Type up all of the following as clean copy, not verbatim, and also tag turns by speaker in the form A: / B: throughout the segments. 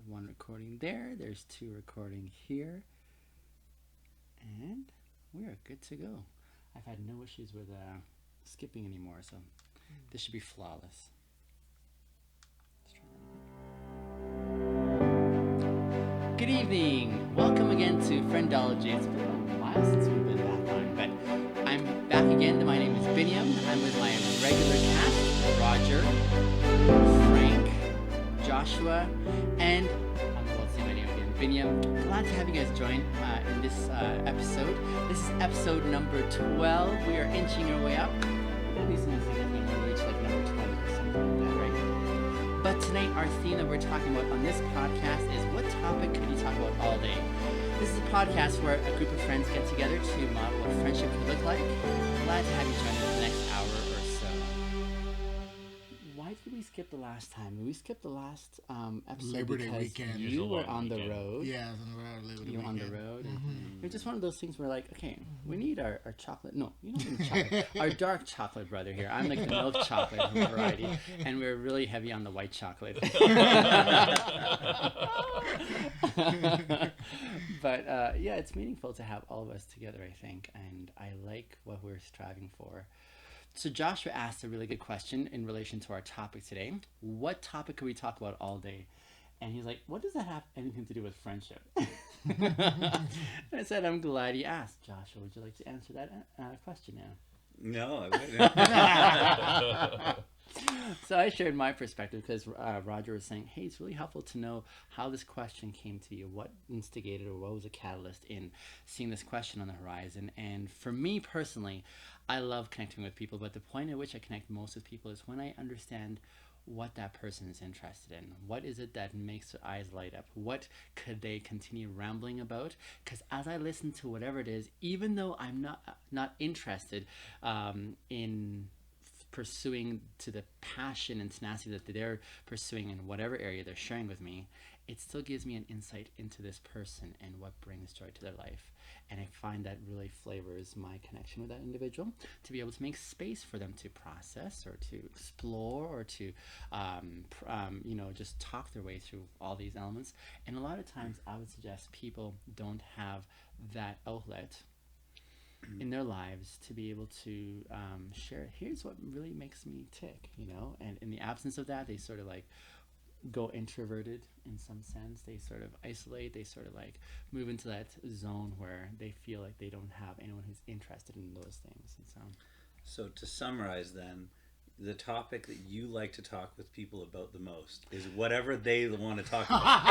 A: one recording there. There's two recording here. And we are good to go. I've had no issues with skipping anymore, so this should be flawless. Good evening. Welcome again to Friendology. It's been a while since we've been back on, but I'm back again. My name is Biniam. I'm with my regular cast, Roger, Frank, Joshua, and I'm about to say my name again, Biniam. Glad to have you guys join in this episode. This is episode number 12. We are inching our way up. At least in significant, we'll reach like number 20 or something like that, right? But tonight, our theme that we're talking about on this podcast is what topic could you talk about all day? This is a podcast where a group of friends get together to model what friendship could look like. Glad to have you join us for the next hour or so. Why did we skip the last time? We skipped the last episode
B: Labor Day
A: because
B: weekend.
A: you were on the road.
B: Yeah, I was on the road. Labor Day
A: You were on the
B: weekend.
A: road. It was just one of those things where, like, okay, we need our chocolate. No, you don't need chocolate. Our dark chocolate brother here. I'm like the milk chocolate variety, and we're really heavy on the white chocolate. But yeah, it's meaningful to have all of us together, I think, and I like what we're striving for. So Joshua asked a really good question in relation to our topic today. What topic could we talk about all day? And he's like, what does that have anything to do with friendship? And I said, I'm glad he asked. Joshua, would you like to answer that question now?
C: No, I wouldn't.
A: So I shared my perspective because Roger was saying, hey, it's really helpful to know how this question came to you, what instigated or what was a catalyst in seeing this question on the horizon. And for me personally, I love connecting with people, but the point at which I connect most with people is when I understand what that person is interested in. What is it that makes their eyes light up? What could they continue rambling about? Because as I listen to whatever it is, even though I'm not interested in pursuing to the passion and tenacity that they're pursuing in whatever area they're sharing with me, it still gives me an insight into this person and what brings joy to their life. And I find that really flavors my connection with that individual, to be able to make space for them to process or to explore or to just talk their way through all these elements. And a lot of times I would suggest people don't have that outlet in their lives to be able to share, here's what really makes me tick, and in the absence of that, they sort of like go introverted in some sense. They sort of isolate, they sort of like move into that zone where they feel like they don't have anyone who's interested in those things. And
C: So to summarize then, the topic that you like to talk with people about the most is whatever they want to talk about.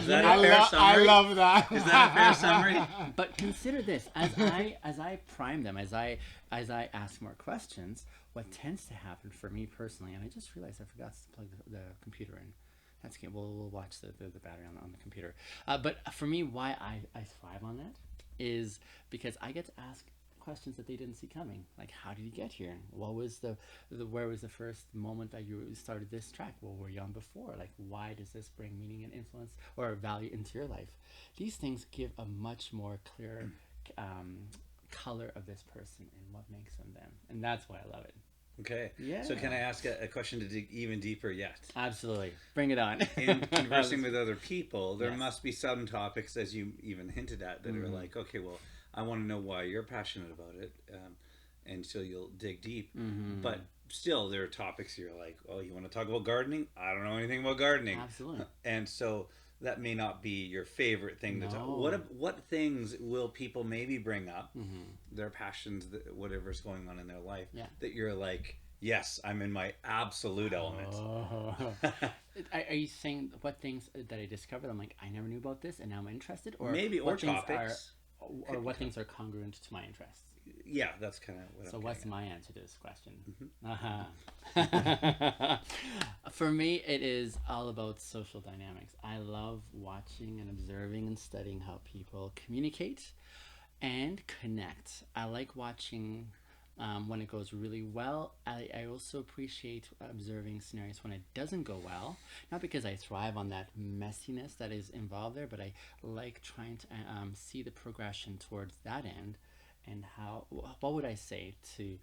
C: Is that a fair summary?
B: I love that.
C: Is that a fair summary?
A: But consider this, as I prime them, as I ask more questions, what tends to happen for me personally, and I just realized I forgot to plug the computer in. That's okay. We'll watch the battery on the computer. But for me, why I thrive on that is because I get to ask questions that they didn't see coming. Like, how did you get here? What was where was the first moment that you started this track? What were you on before? Like, why does this bring meaning and influence or value into your life? These things give a much more clear color of this person and what makes them them. And that's why I love it.
C: Okay.
A: Yeah.
C: So can I ask a question to dig even deeper yet?
A: Absolutely. Bring it on.
C: In conversing with other people, there
A: Yes.
C: must be some topics, as you even hinted at, that are like, okay, well, I want to know why you're passionate about it, and so you'll dig deep. But still, there are topics you're like, oh, you want to talk about gardening? I don't know anything about gardening.
A: Absolutely.
C: And so that may not be your favorite thing to talk.
A: No.
C: What things will people maybe bring up, their passions, whatever's going on in their life, that you're like, yes, I'm in my absolute element.
A: Oh. Are you saying what things that I discovered, I'm like, I never knew about this and now I'm interested? Or
C: maybe, or
A: what things
C: topics.
A: Or what things are congruent to my interests?
C: Yeah, that's kind of what
A: So
C: I'm
A: what's
C: getting
A: my answer to this question? For me, it is all about social dynamics. I love watching and observing and studying how people communicate and connect. I like watching when it goes really well. I also appreciate observing scenarios when it doesn't go well. Not because I thrive on that messiness that is involved there, but I like trying to see the progression towards that end. And what would I say to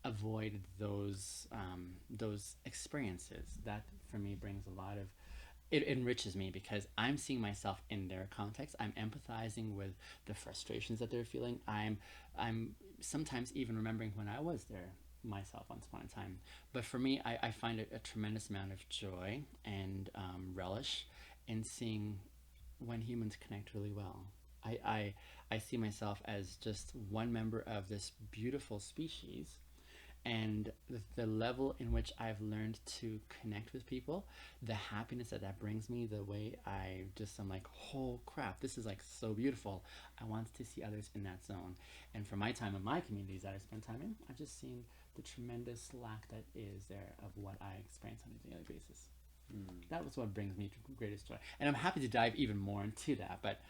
A: avoid those those experiences. That for me brings a lot of, it enriches me because I'm seeing myself in their context. I'm empathizing with the frustrations that they're feeling. I'm sometimes even remembering when I was there myself once upon a time. But for me, I find it a tremendous amount of joy and relish in seeing when humans connect really well. I see myself as just one member of this beautiful species, and the level in which I've learned to connect with people, the happiness that that brings me, the way I'm like, oh crap, this is like so beautiful. I want to see others in that zone. And for my time in my communities that I spend time in, I've just seen the tremendous lack that is there of what I experience on a daily basis. That was what brings me to greatest joy, and I'm happy to dive even more into that. But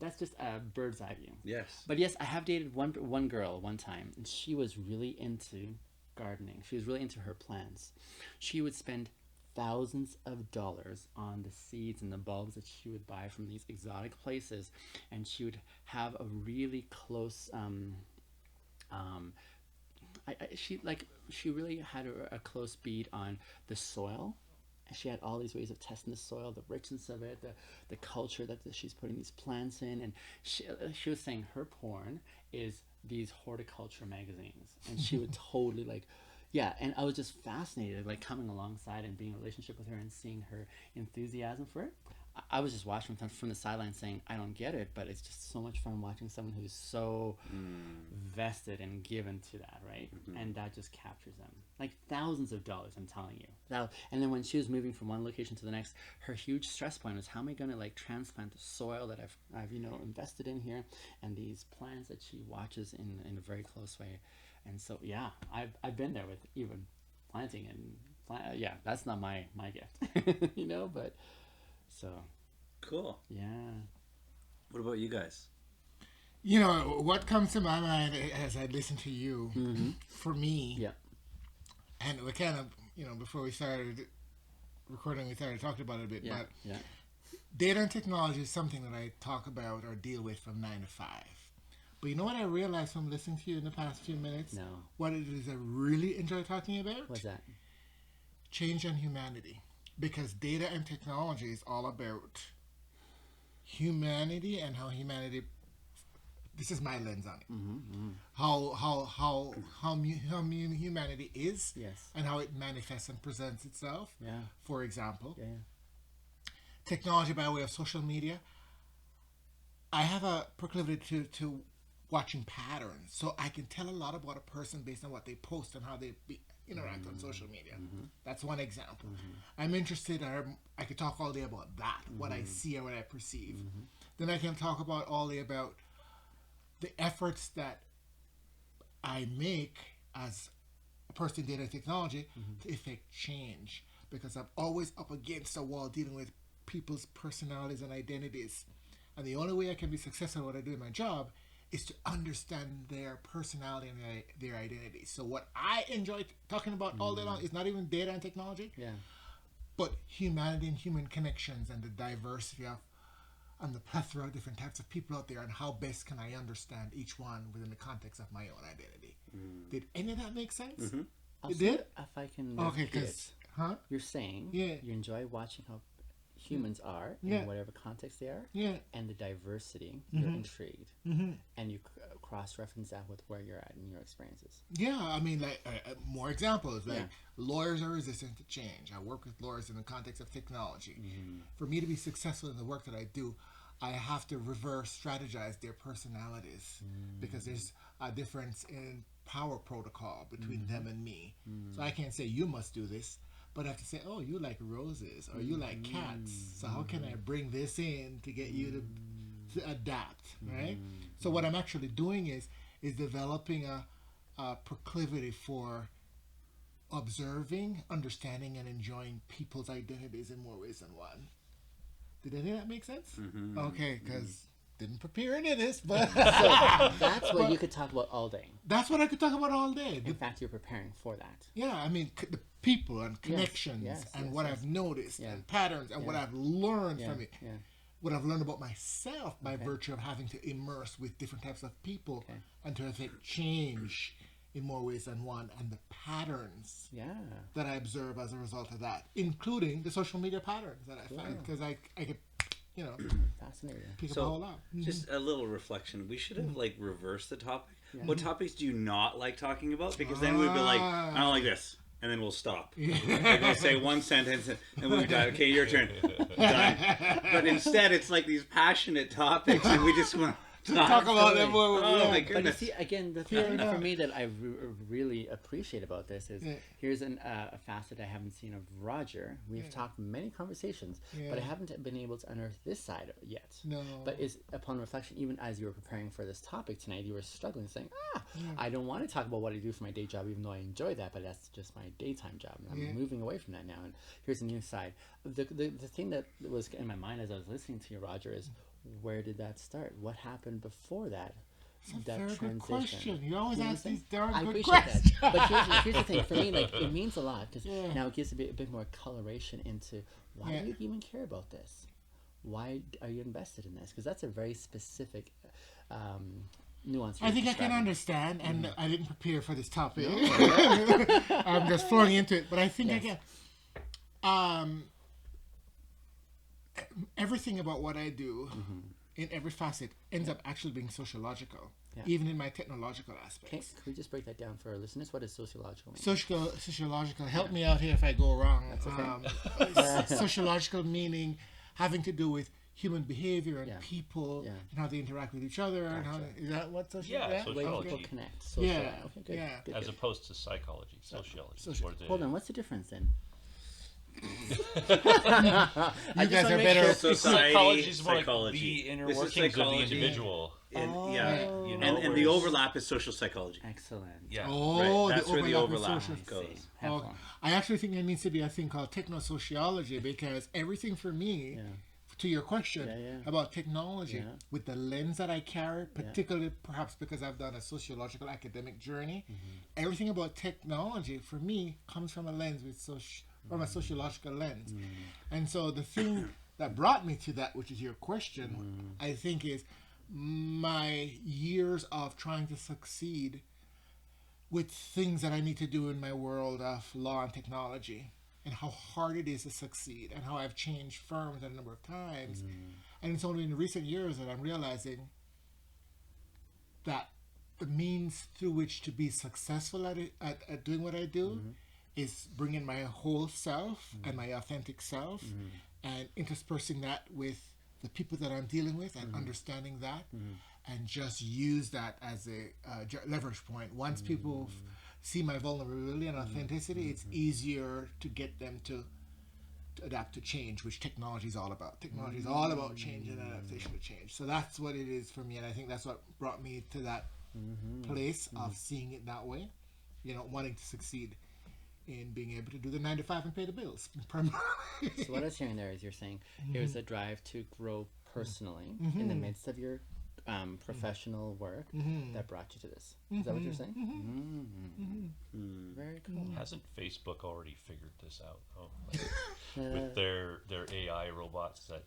A: that's just a bird's eye view.
C: Yes.
A: But yes, I have dated one girl one time, and she was really into gardening. She was really into her plants. She would spend thousands of dollars on the seeds and the bulbs that she would buy from these exotic places, and she would have a really close. She really had a close bead on the soil. She had all these ways of testing the soil, the richness of it, the culture that she's putting these plants in. And she was saying her porn is these horticulture magazines. And she would totally like, yeah. And I was just fascinated, like coming alongside and being in a relationship with her and seeing her enthusiasm for it. I was just watching from the sidelines saying, I don't get it, but it's just so much fun watching someone who's so vested and given to that, right? And that just captures them. Like thousands of dollars, I'm telling you. And then when she was moving from one location to the next, her huge stress point was, how am I going to like transplant the soil that I've invested in here, and these plants that she watches in a very close way. And so, yeah, I've been there with even planting and yeah, that's not my gift, but... So
C: cool.
A: Yeah.
C: What about you guys?
B: What comes to my mind as I listen to you, for me,
A: yeah,
B: and we kind of, before we started recording, we started talking about it a bit,
A: yeah,
B: but
A: yeah.
B: Data and technology is something that I talk about or deal with from 9 to 5. But you know what I realized from listening to you in the past few minutes?
A: No.
B: What it is I really enjoy talking about?
A: What's that?
B: Change and humanity. Because data and technology is all about humanity and how humanity. This is my lens on it. How humanity is,
A: yes,
B: and how it manifests and presents itself.
A: Yeah.
B: For example,
A: Yeah.
B: Technology by way of social media. I have a proclivity to watching patterns, so I can tell a lot about a person based on what they post and how they interact on social media. That's one example. I'm interested, I could talk all day about that, what I see and what I perceive. Then I can talk all day about the efforts that I make as a person in data and technology to effect change, because I'm always up against a wall dealing with people's personalities and identities. And the only way I can be successful at what I do in my job is to understand their personality and their identity. So what I enjoy talking about all day long is not even data and technology, but humanity and human connections and the diversity of and the plethora of different types of people out there, and how best can I understand each one within the context of my own identity. Did any of that make sense? It did?
A: If I can
B: Okay,
A: repeat
B: because...
A: it. You're saying you enjoy watching how humans are in whatever context they are, and the diversity. You're intrigued, and you cross-reference that with where you're at in your experiences.
B: Yeah, I mean, like more examples. Like lawyers are resistant to change. I work with lawyers in the context of technology. For me to be successful in the work that I do, I have to reverse strategize their personalities, because there's a difference in power protocol between them and me. So I can't say you must do this, but I have to say, oh, you like roses or you like cats. So how can I bring this in to get you to adapt, right? So what I'm actually doing is developing a proclivity for observing, understanding, and enjoying people's identities in more ways than one. Did any of that make sense? Okay, because didn't prepare any of this, but
A: So that's what you could talk about all day.
B: that's what I could talk about all day.
A: In fact, you're preparing for that.
B: Yeah, I mean, the people and connections and what I've noticed and patterns and what I've learned from it. What I've learned about myself by virtue of having to immerse with different types of people and to affect change in more ways than one, and the patterns
A: Yeah.
B: that I observe as a result of that, including the social media patterns that I find, because I could, you know,
A: Fascinating.
B: pick up
C: So,
B: a whole lot.
C: just a little reflection. We should have like reversed the topic.
A: Yeah.
C: What topics do you not like talking about? Because then we'd be like, I don't like this, and then we'll stop. Like we'll say one sentence, and we'll be done. Okay, your turn. Done. But instead, it's like these passionate topics, and we just want to
B: Talk about them more.
C: Oh my
A: But you
C: goodness!
A: see, again, the
B: Fair
A: thing
B: enough.
A: for me that I really appreciate about this is
B: Yeah.
A: here's a facet I haven't seen of Roger. We've talked many conversations, but I
B: Yeah.
A: haven't been able to unearth this side yet.
B: No.
A: But is upon reflection, even as you were preparing for this topic tonight, you were struggling, saying, I don't want to talk about what I do for my day job, even though I enjoy that, but that's just my daytime job. And I'm
B: Yeah.
A: moving away from that now. And here's a new side. The thing that was in my mind as I was listening to you, Roger, is where did that start? What happened before that?
B: It's a
A: That
B: very good
A: transition.
B: question. You always
A: You know
B: ask
A: what I'm
B: these darn
A: I
B: good
A: appreciate
B: questions.
A: that. But here's the thing. For me, like, it means a lot because
B: Yeah.
A: now it gives a bit more coloration into why
B: Yeah.
A: do you even care about this? Why are you invested in this? Because that's a very specific nuance.
B: I
A: you're
B: think I can
A: describing.
B: understand, and I didn't prepare for this topic. I'm just flowing into it, but I think I
A: Yes.
B: can. Everything about what I do, in every facet, ends up actually being sociological,
A: Yeah.
B: even in my technological
A: Okay,
B: aspects.
A: can we just break that down for our listeners? What is sociological? Mean?
B: Sociological. Help me out here if I go wrong.
A: okay.
B: Sociological meaning having to do with human behavior and
A: Yeah.
B: people
A: Yeah.
B: and how they interact with each other and how
A: Gotcha.
B: is that what social?
D: Yeah,
A: The way
D: Sociology.
A: people connect. Social.
B: Yeah,
A: Okay, good.
B: yeah.
A: Good,
D: As
A: good.
D: opposed to psychology, sociology.
B: Soci-
D: or the-
A: Hold on, what's the difference then?
B: You
A: I just
B: guys
A: wanna
B: are
A: make
B: better.
A: sure-
D: Psychology is more
C: Psychology.
D: like the inner
C: This is
D: workings of the
C: psychology.
D: individual.
C: And, yeah,
D: You know,
C: and the
D: whereas-
C: overlap is social psychology.
A: Excellent.
D: Yeah.
B: Oh,
C: Right, that's where the
B: with
C: overlap
B: social-
C: goes.
A: Have
B: Oh,
A: fun.
B: I actually think there needs to be a thing called techno-sociology because everything for me,
A: Yeah.
B: to your question
A: Yeah, yeah.
B: about technology,
A: Yeah.
B: with the lens that I carry, particularly perhaps because I've done a sociological academic journey, everything about technology for me comes from a lens from a sociological lens. And so the thing that brought me to that, which is your question, I think is my years of trying to succeed with things that I need to do in my world of law and technology, and how hard it is to succeed, and how I've changed firms a number of times. And it's only in recent years that I'm realizing that the means through which to be successful at it, at doing what I do, is bringing my whole self and my authentic self, and interspersing that with the people that I'm dealing with, and understanding that, and just use that as a leverage point. Once people see my vulnerability and authenticity, it's easier to get them to adapt to change, which technology is all about. Technology is all about change and adaptation to change. So that's what it is for me, and I think that's what brought me to that place of seeing it that way. You know, wanting to succeed in being able to do the 9 to 5 and pay the bills. Primarily.
A: So what I was hearing there is you're saying there's a drive to grow personally in the midst of your professional work that brought you to this. Is that what you're saying? Very cool.
D: Hasn't Facebook already figured this out? Oh, like, with their AI robots that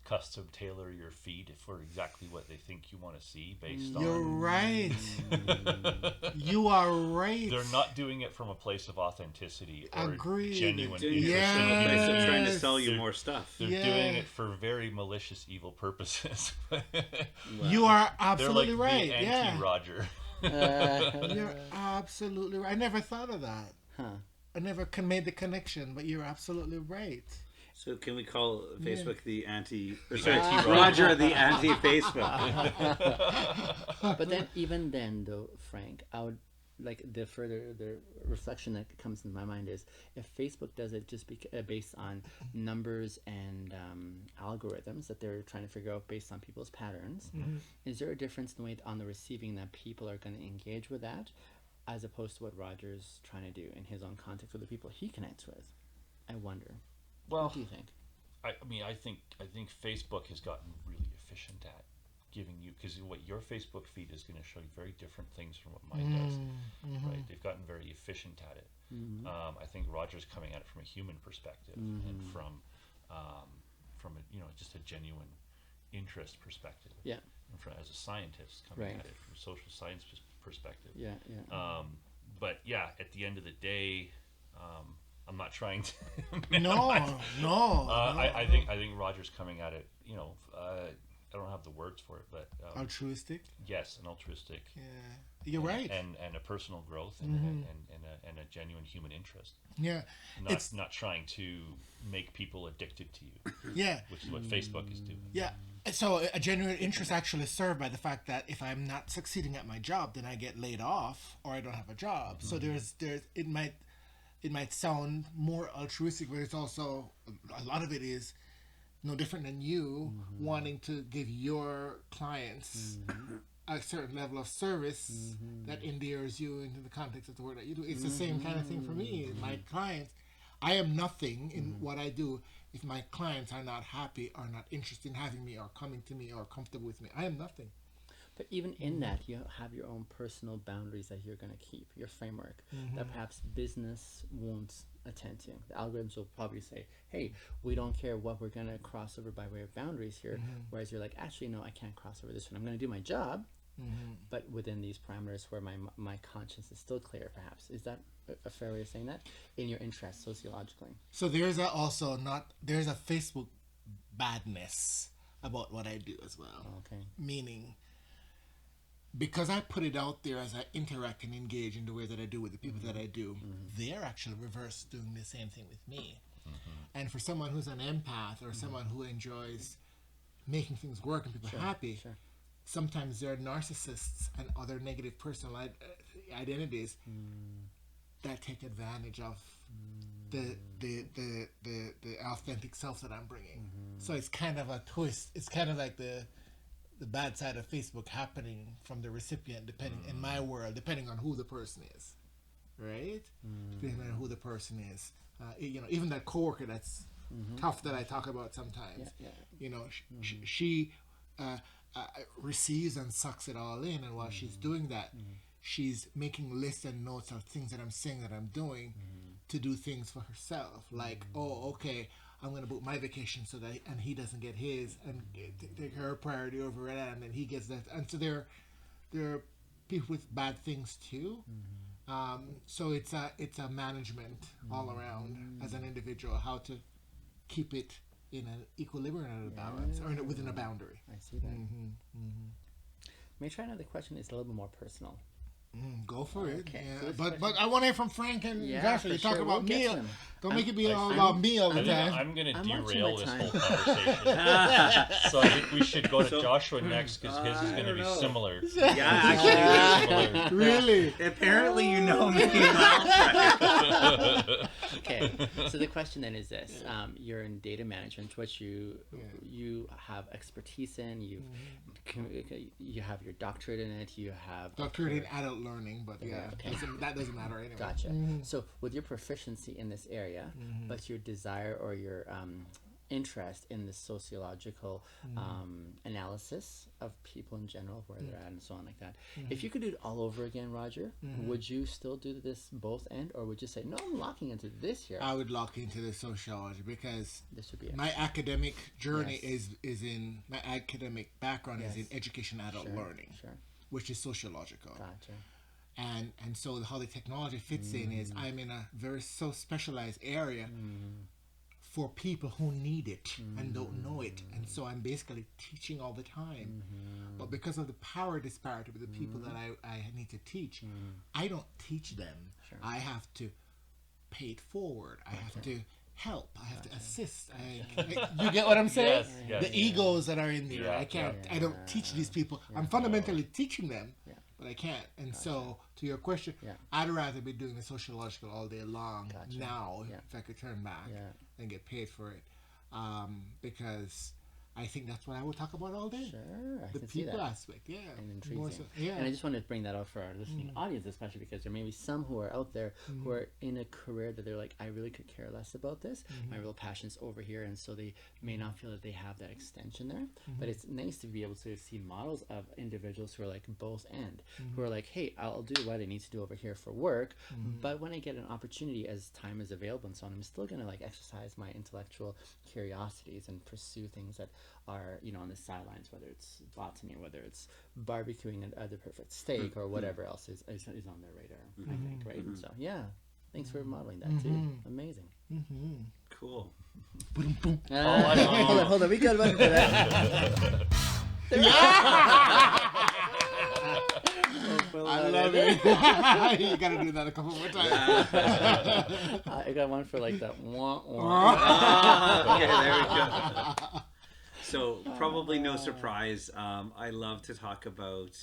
D: custom tailor your feed for exactly what they think you want to see based
B: You're
D: on.
B: right. You are right.
D: They're not doing it from a place of authenticity or
B: Agreed.
D: genuine
C: Doing
D: interest
C: it from a
D: in
C: place
D: you.
C: of trying to
B: Yes.
C: sell you more stuff.
D: They're doing it for very malicious, evil purposes.
B: You are
D: They're like
B: absolutely right.
D: the
B: Yeah.
D: anti-Roger.
B: You're absolutely right. I never thought of that.
A: Huh.
B: I never made the connection, but you're absolutely right.
C: So can we call Facebook the anti? Or
D: The
C: sorry,
D: anti-Roger.
C: Roger the anti-Facebook.
A: But then, even then, though, Frank, I would like the reflection that comes into my mind is if Facebook does it just based on numbers and algorithms that they're trying to figure out based on people's patterns, is there a difference in the way on the receiving that people are going to engage with that, as opposed to what Roger's trying to do in his own context with the people he connects with? I wonder.
D: Well,
A: What do you think?
D: I mean, I think Facebook has gotten really efficient at giving you, because what your Facebook feed is going to show you very different things from what mine does. Right? They've gotten very efficient at it. I think Roger's coming at it from a human perspective and from a, just a genuine interest perspective.
A: Yeah.
D: And as a scientist coming
A: Right.
D: at it from a social science perspective.
A: Yeah, yeah.
D: But yeah, at the end of the day, I'm not trying to.
B: No, no,
D: I think Roger's coming at it. I don't have the words for it, but
B: altruistic.
D: yes, an altruistic.
B: Yeah, you're right.
D: And a personal growth and a genuine human interest.
B: Yeah,
D: Not trying to make people addicted to you.
B: Yeah,
D: Which is what Facebook is doing.
B: yeah. So a genuine interest actually is served by the fact that if I'm not succeeding at my job, then I get laid off or I don't have a job. So there's it might sound more altruistic, but it's also a lot of it is no different than you wanting to give your clients a certain level of service that endears you into the context of the work that you do. It's the same kind of thing for me. My clients, I am nothing in what I do if my clients are not happy or not interested in having me or coming to me or comfortable with me. I am nothing.
A: But even in that, you have your own personal boundaries that you're going to keep, your framework that perhaps business won't attend to. The algorithms will probably say, hey, we don't care what we're going to cross over by way of boundaries here. Whereas you're like, actually, no, I can't cross over this one. I'm going to do my job, but within these parameters where my conscience is still clear, perhaps. Is that a fair way of saying that? In your interest, sociologically.
B: So there's a Facebook badness about what I do as well.
A: Okay.
B: Meaning, because I put it out there as I interact and engage in the way that I do with the people that I do, they're actually reverse doing the same thing with me. And for someone who's an empath or someone who enjoys making things work and people happy, sometimes there are narcissists and other negative personal identities that take advantage of the authentic self that I'm bringing. So it's kind of a twist. It's kind of like the bad side of Facebook happening from the recipient, depending in my world, depending on who the person is, right? Depending on who the person is, even that coworker that's tough that I talk about sometimes. She receives and sucks it all in, and while she's doing that, she's making lists and notes of things that I'm saying that I'm doing to do things for herself, like, oh, okay, I'm going to book my vacation so that and he doesn't get his, and take her priority over it, and then he gets that. And so there are people with bad things too. So it's a management all around as an individual, how to keep it in an equilibrium and a balance, or within a boundary.
A: I see that. May I try another question? It's a little bit more personal.
B: Go for it.
A: Okay,
B: Yeah.
A: so this
B: But
A: question-
B: I want to hear from Frank and Joshua. You
A: for
B: talk
A: sure.
B: about
A: We'll get
B: me.
A: to them.
B: Don't make it be all about me all the time.
D: I'm going to
A: I'm watching
D: derail
A: my
D: this
A: time.
D: whole conversation. So I think we should go to Joshua next because his is going to
C: I
D: be
C: don't know.
D: similar.
C: Yeah,
D: Similar.
B: Really?
C: Apparently, you know me well.
A: Okay, so the question then is this: you're in data management, which you have expertise in. You have your doctorate in it. You have
B: Doctorate in adult learning, but yeah,
A: Okay.
B: that doesn't matter anyway.
A: Gotcha. So with your proficiency in this area, but your desire or your interest in the sociological analysis of people in general, where they're at and so on like that. If you could do it all over again, Roger, would you still do this both end, or would you say, no, I'm locking into this here?
B: I would lock into the sociology because
A: This would be it.
B: my academic journey
A: Yes.
B: is in my academic background is in education adult learning,
A: Sure.
B: which is sociological.
A: Gotcha.
B: And so how the technology fits in is I'm in a very so specialized area for people who need it and don't know it, and so I'm basically teaching all the time. But because of the power disparity with the people that I need to teach, I don't teach them. I have to pay it forward. I have to help. I have to assist. You get what I'm saying?
D: Yes,
B: The egos that are in there.
D: Yeah,
B: I can't.
A: yeah,
B: I don't teach these people. I'm fundamentally teaching them, but I can't. And so, to your question, I'd rather be doing the sociological all day long now, if I could turn back and get paid for it, because I think that's what I would talk about all day.
A: Sure, I
B: The
A: can see
B: people
A: that.
B: aspect, yeah.
A: And
B: More
A: intriguing.
B: so- yeah.
A: And I just wanted to bring that up for our listening audience, especially because there may be some who are out there who are in a career that they're like, I really could care less about this. My real passion's over here, and so they may not feel that they have that extension there. But it's nice to be able to see models of individuals who are like both end, who are like, hey, I'll do what I need to do over here for work, but when I get an opportunity as time is available and so on, I'm still gonna like exercise my intellectual curiosities and pursue things that are, on the sidelines, whether it's botany, whether it's barbecuing the perfect steak or whatever else is on their radar. I think, right? So yeah, thanks for modeling that too. Amazing.
C: Cool.
A: Hold on, we got one for that.
B: I love it. You gotta do that a couple more times.
A: I got one for like that.
C: Okay, there we go. So probably no surprise. I love to talk about.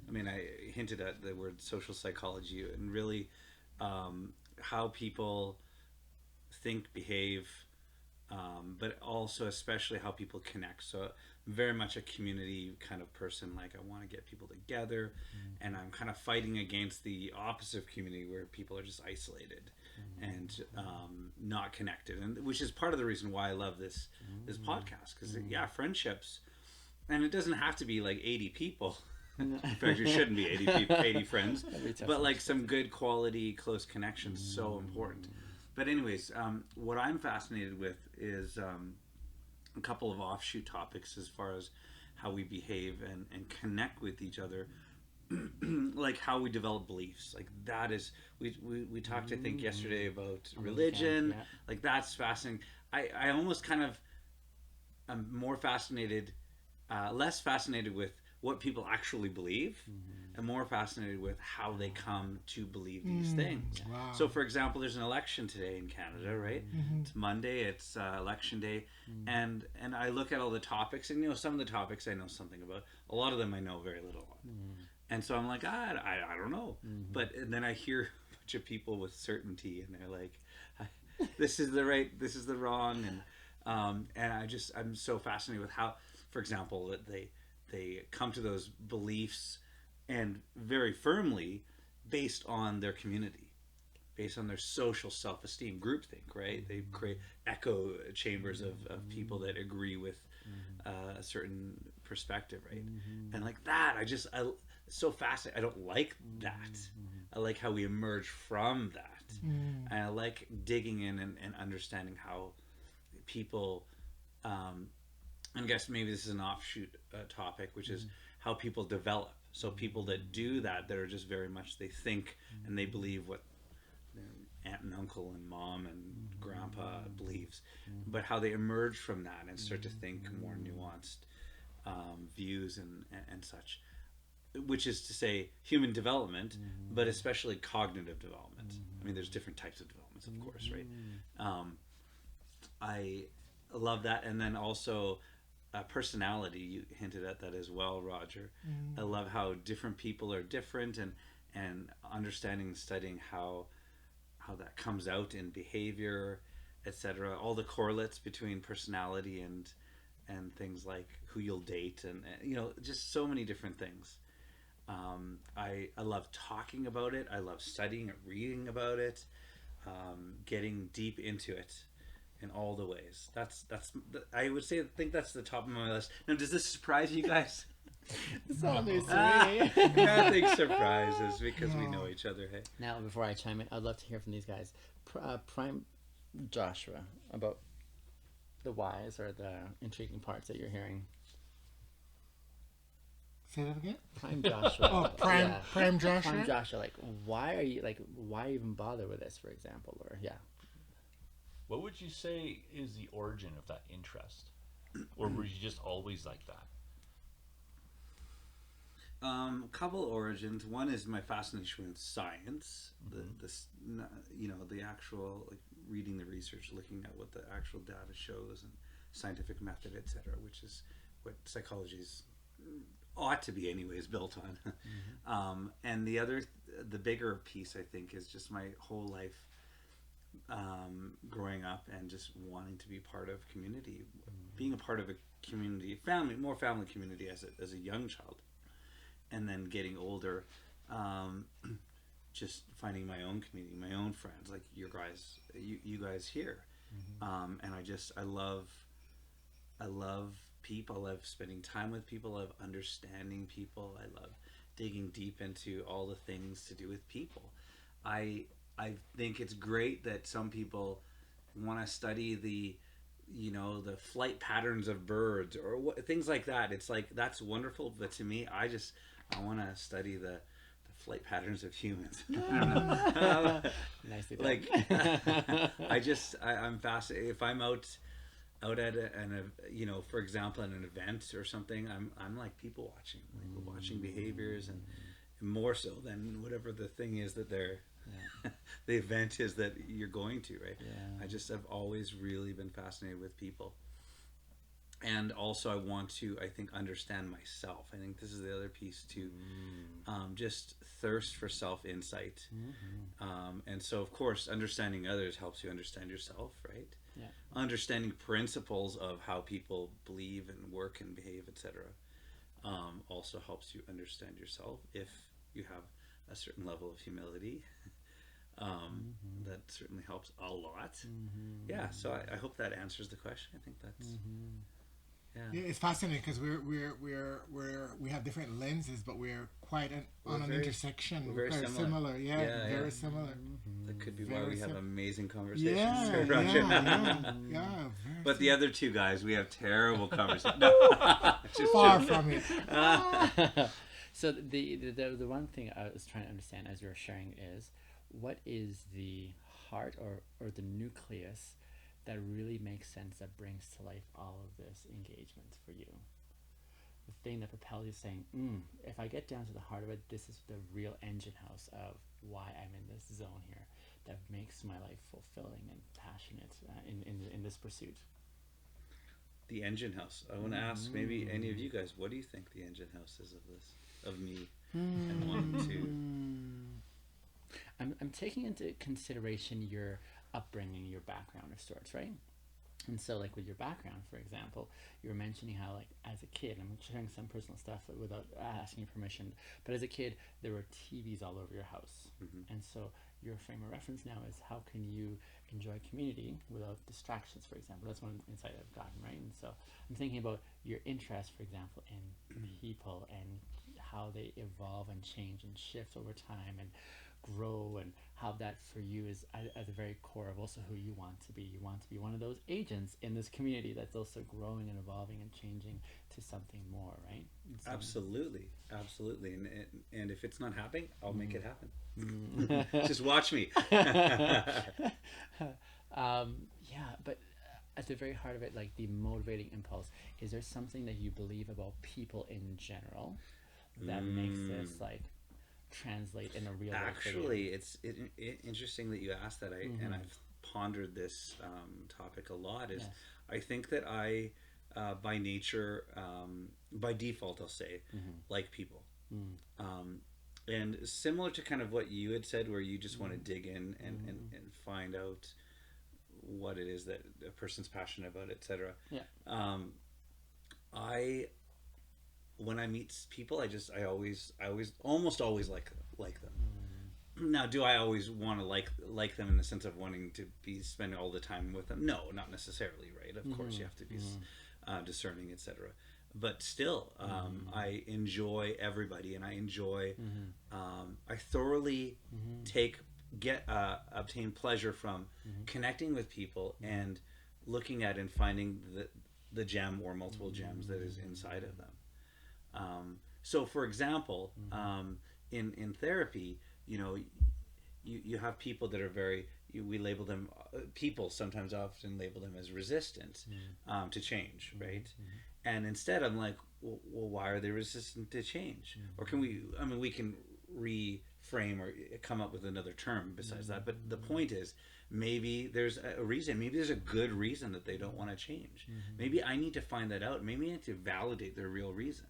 C: I mean, I hinted at the word social psychology and really how people think, behave, but also especially how people connect. So very much a community kind of person. Like I want to get people together, and I'm kind of fighting against the opposite of community where people are just isolated and not connected, and which is part of the reason why I love this podcast, because friendships, and it doesn't have to be like 80 people. In fact, it shouldn't be 80 people, 80 friends, but like some good quality close connections, so important. But anyways, what I'm fascinated with is a couple of offshoot topics as far as how we behave and connect with each other. Like how we develop beliefs. Like that is, we talked, I think, yesterday about religion. Like that's fascinating. I almost kind of am more fascinated, less fascinated with what people actually believe, and more fascinated with how they come to believe these things.
B: Wow.
C: So, for example, there's an election today in Canada, right? It's Monday. It's election day, and I look at all the topics, and some of the topics I know something about. A lot of them I know very little on, and so I'm like, I don't know. But and then I hear a bunch of people with certainty, and they're like, this is the right, this is the wrong, and I'm so fascinated with how, for example, that they come to those beliefs and very firmly based on their community, based on their social self-esteem, groupthink, right? They create echo chambers of people that agree with a certain perspective, right? And like that, it's so fascinating. I don't like that. I like how we emerge from that. And I like digging in and understanding how people, and I guess maybe this is an offshoot topic, which is how people develop. So people that do that are just very much, they think and they believe what their aunt and uncle and mom and grandpa believes, but how they emerge from that and start to think more nuanced views and such, which is to say human development, but especially cognitive development. I mean, there's different types of developments, of course, right? I love that. And then also personality, you hinted at that as well, Roger. I love how different people are different, and understanding and studying how that comes out in behavior, etc. All the correlates between personality and things like who you'll date, and just so many different things. I love talking about it. I love studying it, reading about it, getting deep into it in all the ways. That's I would say, I think that's the top of my list. Now, does this surprise you guys?
A: It's all news to me.
C: Nothing surprises because we know each other. Hey.
A: Now, before I chime in, I'd love to hear from these guys. Prime Joshua, about the whys or the intriguing parts that you're hearing.
B: Say that again?
A: Prime Joshua.
B: Prime Joshua?
A: Prime Joshua, why even bother with this, for example? Or,
D: What would you say is the origin of that interest? Or were you just always like that?
C: Couple origins. One is my fascination with science, the actual, like, reading the research, looking at what the actual data shows and scientific method, etc., which is what psychology's ought to be anyways built on. And the bigger piece, I think, is just my whole life growing up and just wanting to be part of community, being a part of a community, more family community as a young child, and then getting older, just finding my own community, my own friends, like you guys here. And I love people. I love spending time with people. I love understanding people. I love digging deep into all the things to do with people. I think it's great that some people want to study you know, the flight patterns of birds or things like that. It's like that's wonderful, but to me, I want to study the flight patterns of humans. I don't know.
A: Nicely done.
C: Like I'm fascinated if I'm out at you know, for example, at an event or something. I'm like people watching, like watching behaviors, and more so than whatever the thing is that they're the event is that you're going to, right?
A: Yeah.
C: I just have always really been fascinated with people, and also I want to, I think, understand myself. I think this is the other piece too. Just thirst for self insight, and so of course understanding others helps you understand yourself, right?
A: Yeah.
C: Understanding principles of how people believe and work and behave, etc., also helps you understand yourself if you have a certain level of humility. That certainly helps a lot. Yeah, so I hope that answers the question. I think that's
B: Yeah, it's fascinating because we have different lenses, but we're quite on an intersection.
C: We're very similar.
B: Yeah, very similar.
C: That could be why
B: Very
C: we have
B: sim-
C: amazing conversations.
B: Yeah,
C: Sir
B: yeah,
C: Roger.
B: yeah.
C: But the other two guys, we have terrible conversations. No, just
B: far
C: joking.
B: from it.
A: So the one thing I was trying to understand as you were sharing is, what is the heart or the nucleus that really makes sense, that brings to life all of this engagement for you? The thing that propels you saying, if I get down to the heart of it, this is the real engine house of why I'm in this zone here, that makes my life fulfilling and passionate in this pursuit.
C: The engine house. I want to ask maybe any of you guys, what do you think the engine house is of this, of me, and wanting to?
A: I'm taking into consideration your upbringing, your background of sorts, right? And so, like with your background, for example, you were mentioning how, like, as a kid, I'm sharing some personal stuff without asking your permission, but as a kid, there were TVs all over your house. And so, your frame of reference now is, how can you enjoy community without distractions, for example? That's one insight I've gotten, right? And so, I'm thinking about your interest, for example, in people and how they evolve and change and shift over time and grow, and how that for you is at the very core of also who you want to be. You want to be one of those agents in this community that's also growing and evolving and changing to something more, right? So,
C: Absolutely, and if it's not happening, I'll make it happen. Just watch me.
A: yeah, but at the very heart of it, like the motivating impulse, is there something that you believe about people in general that makes this like translate in a real way?
C: Actually, it's interesting that you asked that. And I've pondered this topic a lot. Is I think that I, by nature, by default, I'll say, like people. And similar to kind of what you had said, where you just want to dig in and find out what it is that a person's passionate about, etc.
A: Yeah.
C: When I meet people, I always almost always like them. Now, do I always want to like them in the sense of wanting to be spending all the time with them? No, not necessarily, right? Of course, you have to be discerning, etc. But still, I enjoy everybody, and I enjoy. I thoroughly obtain pleasure from connecting with people and looking at and finding the gem or multiple gems that is inside of them. So, for example, in therapy, you know, you have people that are we label them, people sometimes often label them as resistant to change, right? And instead, I'm like, well, why are they resistant to change? Or we can reframe or come up with another term besides that. But the point is, maybe there's a reason. Maybe there's a good reason that they don't want to change. Maybe I need to find that out. Maybe I need to validate their real reason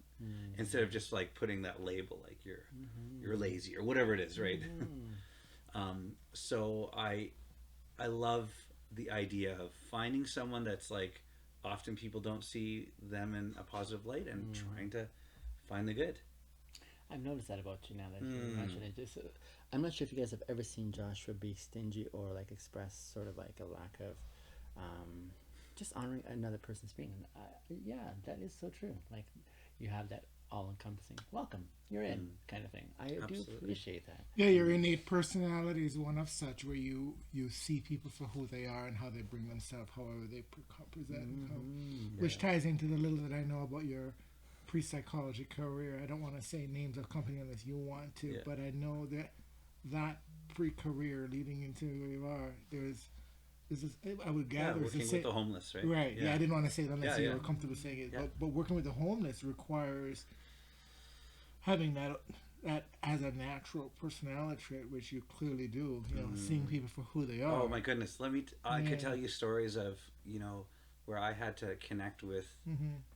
C: instead of just like putting that label, like you're lazy or whatever it is, right? So I love the idea of finding someone that's like, often people don't see them in a positive light, and trying to find the good.
A: I've noticed that about you now that you mentioned it. Just, I'm not sure if you guys have ever seen Joshua be stingy or like express sort of like a lack of just honoring another person's being. Yeah, that is so true. Like, you have that all encompassing. Welcome, you're in, kind of thing. I do
C: Absolutely.
A: appreciate that.
B: Yeah, your innate personality is one of such where you see people for who they are and how they bring themselves, however they present, which ties into the little that I know about your pre-psychology career. I don't want to say names of company unless you want to,
C: Yeah.
B: but I know that pre-career leading into where you are, there's this, I would
C: Yeah,
B: gather,
C: working with the homeless, right?
B: right. Yeah, I didn't want to say it unless
C: Yeah,
B: you
C: yeah.
B: were comfortable saying it,
C: Yeah.
B: but working with the homeless requires having that as a natural personality trait, which you clearly do. You know, seeing people for who they are.
C: Oh my goodness! I
B: Yeah.
C: could tell you stories of where I had to connect with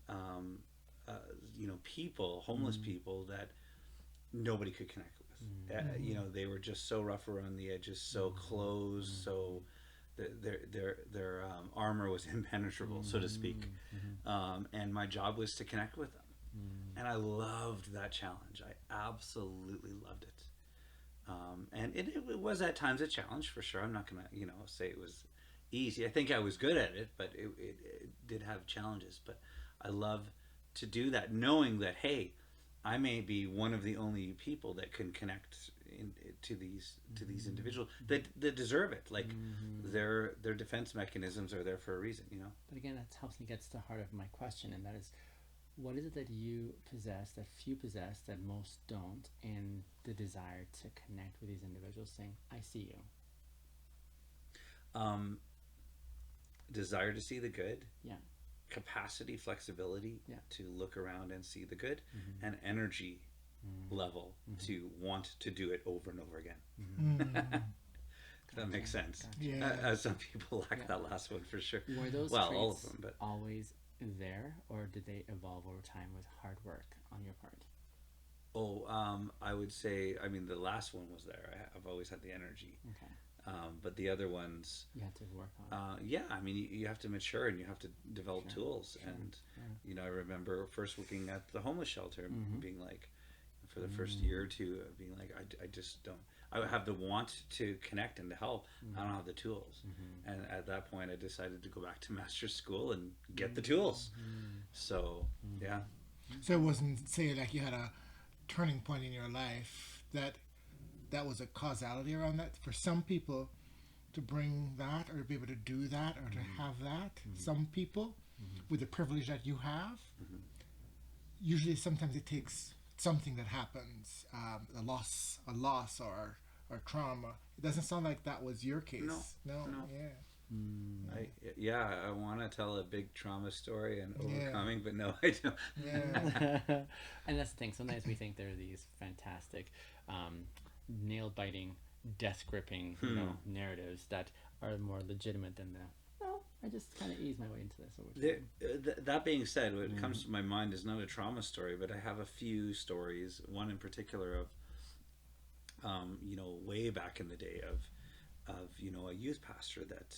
C: um, people, homeless people that nobody could connect with. They were just so rough around the edges, so closed, so their armor was impenetrable, so to speak. And my job was to connect with them, and I loved that challenge. I absolutely loved it. And it was at times a challenge for sure. I'm not gonna say it was easy. I think I was good at it, but it did have challenges. But I love to do that, knowing that hey, I may be one of the only people that can connect to these individuals that deserve it. Like their defense mechanisms are there for a reason.
A: But again, that helps me get to the heart of my question, and that is, what is it that you possess that few possess that most don't, and the desire to connect with these individuals, saying, "I see you."
C: Desire to see the good.
A: Yeah.
C: Capacity, flexibility
A: Yeah.
C: to look around and see the good, and energy level to want to do it over and over again. If that makes sense.
B: Yeah.
C: Some people lack that last one for sure.
A: Were those
C: well,
A: traits
C: all of them, but
A: always there, or did they evolve over time with hard work on your part?
C: I would say, I mean, the last one was there. I've always had the energy.
A: Okay.
C: But the other ones,
A: You had to work on.
C: yeah, I mean, you have to mature and you have to develop
A: Sure,
C: tools.
A: sure,
C: And,
A: yeah.
C: I remember first working at the homeless shelter and being like, for the first year or two, being like, I just don't, I have the want to connect and to help. I don't have the tools. And at that point, I decided to go back to master's school and get the tools. So, yeah.
B: So it wasn't, say, like you had a turning point in your life that was a causality around that. For some people to bring that or to be able to do that or to have that, some people with the privilege that you have, usually sometimes it takes something that happens, a loss or trauma. It doesn't sound like that was your case. No.
C: Yeah. I want to tell a big trauma story and overcoming, but no, I don't.
B: Yeah.
A: And that's the thing. Sometimes we think there are these fantastic, nail-biting, death-gripping, narratives that are more legitimate than the. Well, I just kind of ease my way into this.
C: That being said, what comes to my mind is not a trauma story, but I have a few stories. One in particular of, way back in the day of a youth pastor that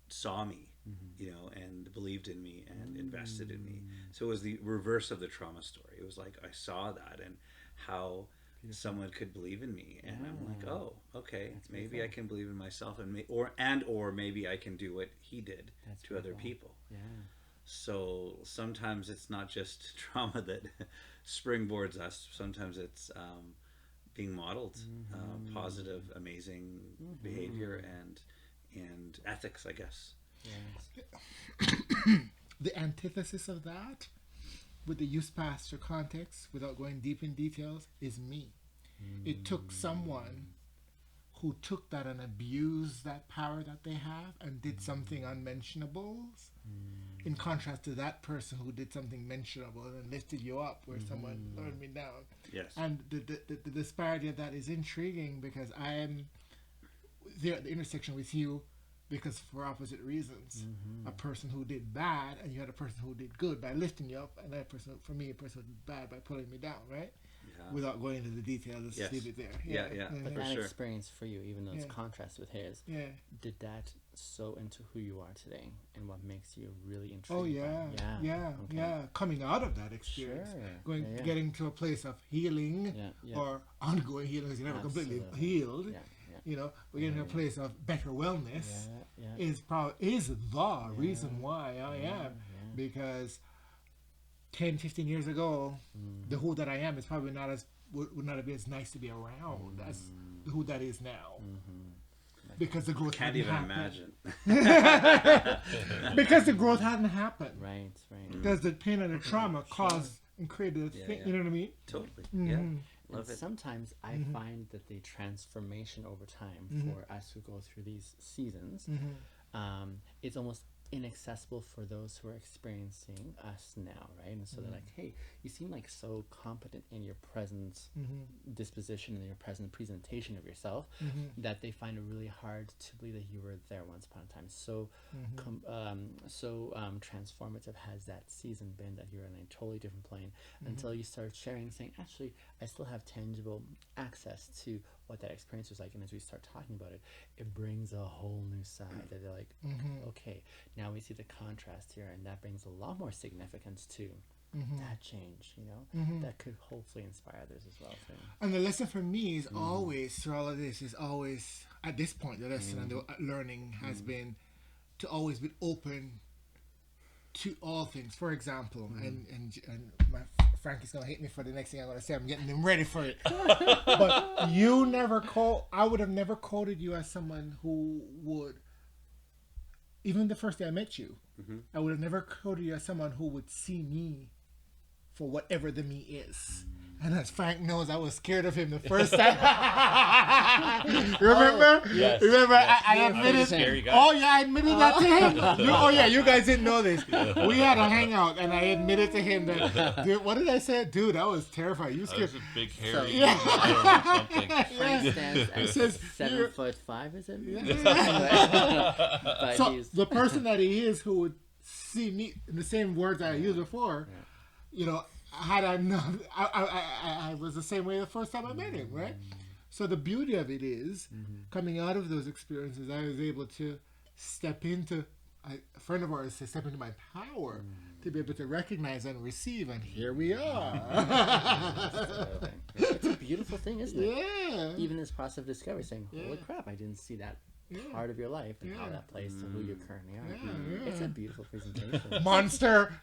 C: saw me, and believed in me and invested in me. So it was the reverse of the trauma story. It was like I saw that and how someone could believe in me, and I'm like, oh, okay, maybe I can believe in myself, and or maybe I can do what he did to other people.
A: Yeah.
C: So sometimes it's not just trauma that springboards us. Sometimes it's being modeled, positive, amazing behavior and ethics, I guess.
A: Yes.
B: The antithesis of that, with the youth pastor context, without going deep in details, is me. It took someone who took that and abused that power that they have and did something unmentionables, in contrast to that person who did something mentionable and lifted you up where someone lowered me down.
C: Yes.
B: And the disparity of that is intriguing, because I am there at the intersection with you, because for opposite reasons. A person who did bad, and you had a person who did good by lifting you up, and that person, for me, a person who did bad by pulling me down, right?
C: Yeah.
B: Without going into the details, let's
C: Yes.
B: leave it there.
C: Yeah.
A: But
C: For
A: that
C: sure.
A: experience for you, even though it's
B: Yeah.
A: contrast with his,
B: Yeah.
A: did that sow into who you are today and what makes you really intrigued?
B: Oh
A: by
B: yeah.
A: it?
B: Yeah.
A: Okay.
B: Yeah. Coming out of that experience,
A: Sure. Yeah.
B: getting to a place of healing,
A: Yeah.
B: or ongoing healing, because you're never completely
A: Absolutely.
B: healed.
A: Yeah.
B: We're getting to a place of better wellness.
A: Yeah.
B: Is the reason why I am, because 10, 15 years ago, the who that I am is probably not as would not have been as nice to be around as the who that is now. Because the growth
C: Can't
B: hadn't
C: even
B: happened.
C: imagine.
B: Because the growth hadn't happened.
A: Right, right.
B: Because the pain and the trauma caused and created the
C: Yeah,
B: thing.
C: yeah.
B: You know what I mean?
C: Totally.
B: Mhm.
C: Yeah.
A: And
C: Love it.
A: sometimes I find that the transformation over time for us who go through these seasons, it's almost inaccessible for those who are experiencing us now, right? And so they're like, hey, you seem like so competent in your present disposition and your present presentation of yourself that they find it really hard to believe that you were there once upon a time. So transformative has that season been that you're in a totally different plane until you start sharing, saying, actually, I still have tangible access to what that experience was like. And as we start talking about it, it brings a whole new side that they're like, okay, now we see the contrast here, and that brings a lot more significance to that change, you know, that could hopefully inspire others as well. So.
B: And the lesson for me is always, through all of this, is always, at this point, the lesson and the learning has been to always be open to all things. For example, and my Frankie's gonna hate me for the next thing I'm gonna say. I'm getting him ready for it. But you never I would have never quoted you as someone who would, even the first day I met you, I would have never quoted you as someone who would see me for whatever the me is. And as Frank knows, I was scared of him the first time. Remember?
D: Yes.
B: Remember,
D: Yes.
B: I
D: You're a
B: admitted.
D: scary guy.
B: Oh yeah, I admitted that to him. You guys didn't know this. We had a hangout, and I admitted to him that. Dude, what did I say, dude? I was terrified. You
D: I
B: scared.
D: was a big hairy.
B: Yeah.
D: I don't know, something.
A: Frank stands
B: It
A: at
B: says
A: 7'5", is it? But
B: So
A: he's
B: the person that he is, who would see me in the same words I used before, you know, had I known, I was the same way the first time I met him, right? So the beauty of it is, coming out of those experiences, I was able to step into, a friend of ours said, step into my power to be able to recognize and receive, and here we are.
A: it's a beautiful thing, isn't it?
B: Yeah.
A: Even this process of discovery, saying, holy crap, I didn't see that part of your life and how that plays to who you currently are. It's a beautiful presentation.
B: Monster.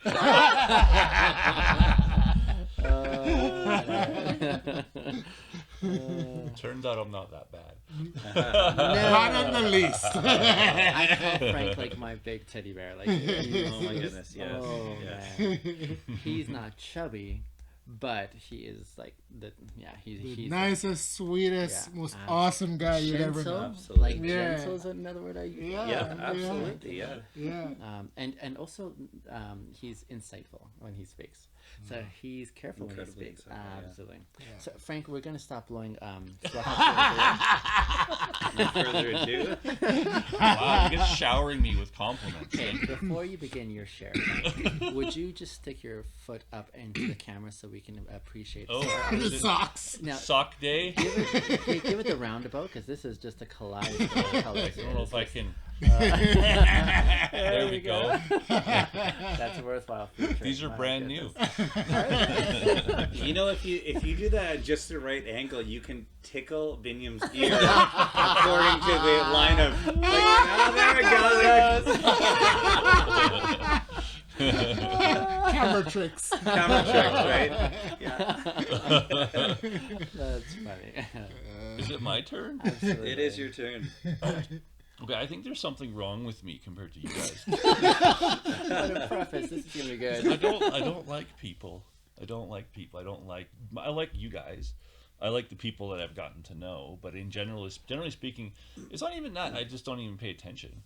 D: Turns out I'm not that bad.
B: Not in the least.
A: I call Frank like my big teddy bear. Like,
C: Oh my goodness, yes.
A: Oh,
C: yes.
A: man. He's not chubby, but he is like he's
B: Nicest, sweetest,
A: Yeah,
B: most awesome guy you'd ever
A: gentle.
B: know.
C: Absolutely.
A: Like
B: Yeah.
A: gentle is another word I use.
C: Yeah, absolutely. Yeah.
B: Yeah.
A: And also he's insightful when he speaks. So he's careful
C: Incredibly
A: when he speaks.
C: insightful, yeah.
A: Absolutely.
B: Yeah.
A: So Frank, we're gonna stop blowing
C: No further ado.
D: Wow, you're just showering me with compliments.
A: Okay, before you begin your share, Frank, would you just stick your foot up into the camera so we can appreciate
D: Oh,
A: it?
D: is it
B: Socks.
A: Now,
D: sock day?
A: give it the roundabout, because this is just a collage of colors.
D: I don't know if I can.
A: There
D: There we go.
A: That's a worthwhile feature.
D: These are
A: My
D: brand
A: goodness.
D: new.
C: You know, if you do that at just the right angle, you can tickle Binyam's ear according to the line of like, oh, there it goes.
B: Camera tricks.
C: Camera tricks, right? Yeah.
A: That's funny.
D: Is it my turn?
A: Absolutely.
C: It is your turn.
D: Okay, I think there's something wrong with me compared to you guys.
A: What a preface. This is gonna be
D: I
A: good.
D: don't like people. I like you guys. I like the people that I've gotten to know, but generally speaking, it's not even that. I just don't even pay attention.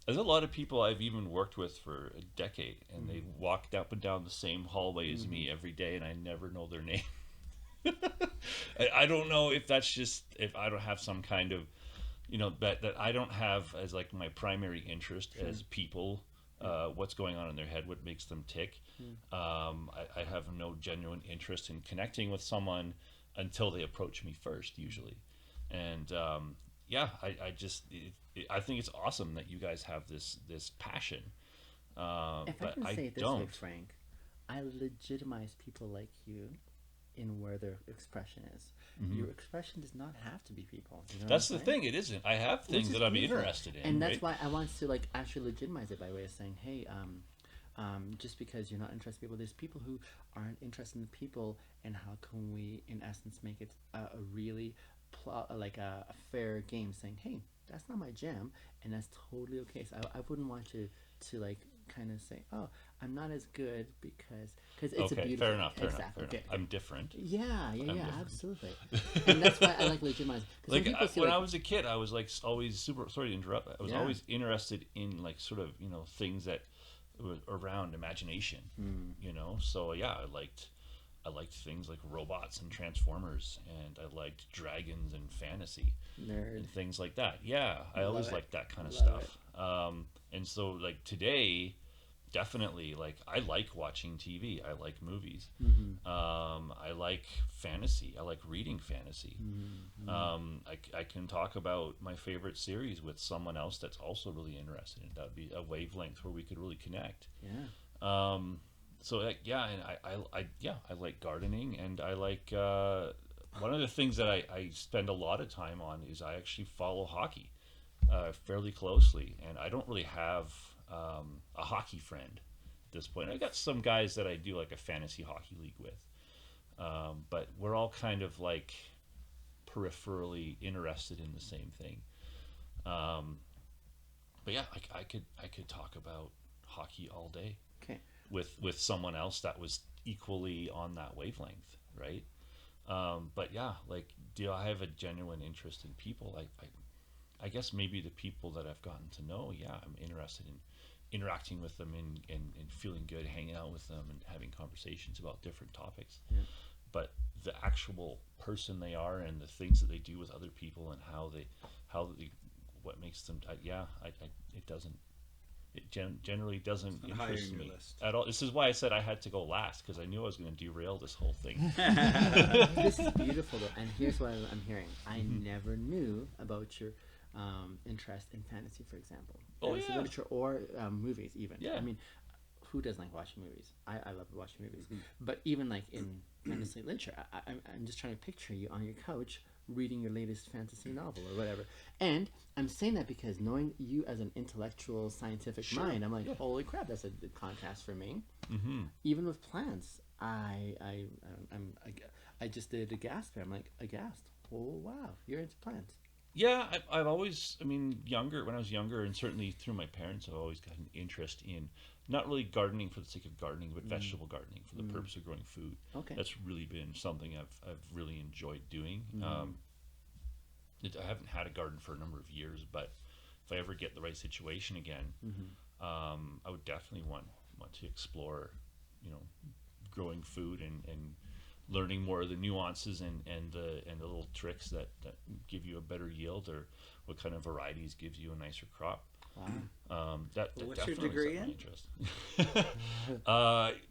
D: There's a lot of people I've even worked with for a decade, and they walk up and down the same hallway as me every day, and I never know their name. I don't know if that's just if I don't have some kind of, that I don't have as like my primary interest as people. What's going on in their head, what makes them tick. I have no genuine interest in connecting with someone until they approach me first, usually. And I think it's awesome that you guys have this passion.
A: If I
D: But
A: can
D: I
A: say it this
D: don't.
A: way, Frank, I legitimize people like you in where their expression is. Your expression does not have to be people. You know
D: That's
A: what
D: the
A: I'm saying?
D: thing. It isn't. I have things
A: is
D: that I'm
A: beautiful.
D: interested in.
A: And that's
D: right?
A: why I want to like actually legitimize it by way of saying, hey, just because you're not interested in people, there's people who aren't interested in people, and how can we, in essence, make it a really like a fair game, saying, hey, that's not my jam, and that's totally okay. So I wouldn't want to like kind of say, oh, I'm not as good because it's a
D: Okay,
A: beautiful.
D: fair enough.
A: Exactly. Okay.
D: I'm different.
A: Yeah, yeah,
D: I'm
A: yeah,
D: different.
A: absolutely. And that's why I like legitimizing.
D: Like when I was a kid, I was like always super. Sorry to interrupt. I was
A: Yeah.
D: always interested in like sort of things that were around imagination. So yeah, I liked things like robots and Transformers, and I liked dragons and fantasy
A: nerd.
D: and things like that. Yeah, I
A: Love
D: always
A: it.
D: liked that kind of
A: Love
D: stuff. And so like today, definitely like I like watching TV. I like movies. I like fantasy. I like reading fantasy. I can talk about my favorite series with someone else that's also really interested in it. That would be a wavelength where we could really connect.
A: Yeah.
D: So like, yeah, and I like gardening, and I like one of the things that I spend a lot of time on is I actually follow hockey fairly closely, and I don't really have a hockey friend at this point. I got some guys that I do like a fantasy hockey league with, but we're all kind of like peripherally interested in the same thing. But yeah, I could talk about hockey all day
A: Okay.
D: with someone else that was equally on that wavelength, right? But yeah, like, do I have a genuine interest in people? I guess maybe the people that I've gotten to know, yeah, I'm interested in interacting with them and feeling good, hanging out with them and having conversations about different topics.
A: Yeah.
D: But the actual person they are and the things that they do with other people and how they what makes them, it doesn't. It generally doesn't
C: It's not high
D: interest
C: on your
D: me
C: list.
D: at all. This is why I said I had to go last, because I knew I was going to derail this whole thing.
A: This is beautiful though, and here's what I'm hearing. I never knew about your interest in fantasy, for example.
D: Oh,
A: Fantasy
D: yeah.
A: literature or movies, even.
D: Yeah.
A: I mean, who doesn't like watching movies? I love watching movies, but even like in fantasy literature, I'm just trying to picture you on your couch reading your latest fantasy novel or whatever. And I'm saying that because knowing you as an intellectual, scientific mind, I'm like, holy crap, that's a contrast for me. Even with plants, I just did a gasp. I'm like aghast. Oh wow, you're into plants.
D: Yeah, I've always, I mean, when I was younger, and certainly through my parents, I've always got an interest in not really gardening for the sake of gardening, but vegetable gardening for the purpose of growing food.
A: Okay.
D: That's really been something I've really enjoyed doing. I haven't had a garden for a number of years, but if I ever get the right situation again, I would definitely want to explore, growing food and learning more of the nuances and the little tricks that give you a better yield, or what kind of varieties gives you a nicer crop.
A: Wow.
D: That
C: What's your
D: definitely
C: degree
D: set my
C: in?
D: interest.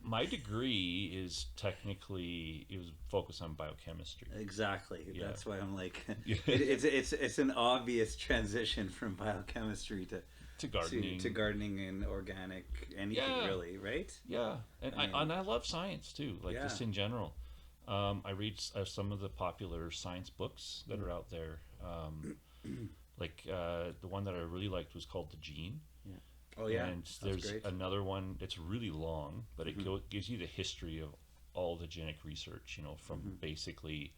D: My degree is technically, it was focused on biochemistry.
C: Exactly.
D: Yeah.
C: That's why I'm like, it's an obvious transition from biochemistry
D: To gardening.
C: to gardening and organic anything,
D: Yeah.
C: really, right?
D: Yeah, and I love science too, like
C: Yeah.
D: just in general. I read some of the popular science books that are out there. Like the one that I really liked was called The Gene.
C: Oh yeah,
D: And
C: that's
D: there's
C: great.
D: another one that's really long, but it gives you the history of all the genetic research, from basically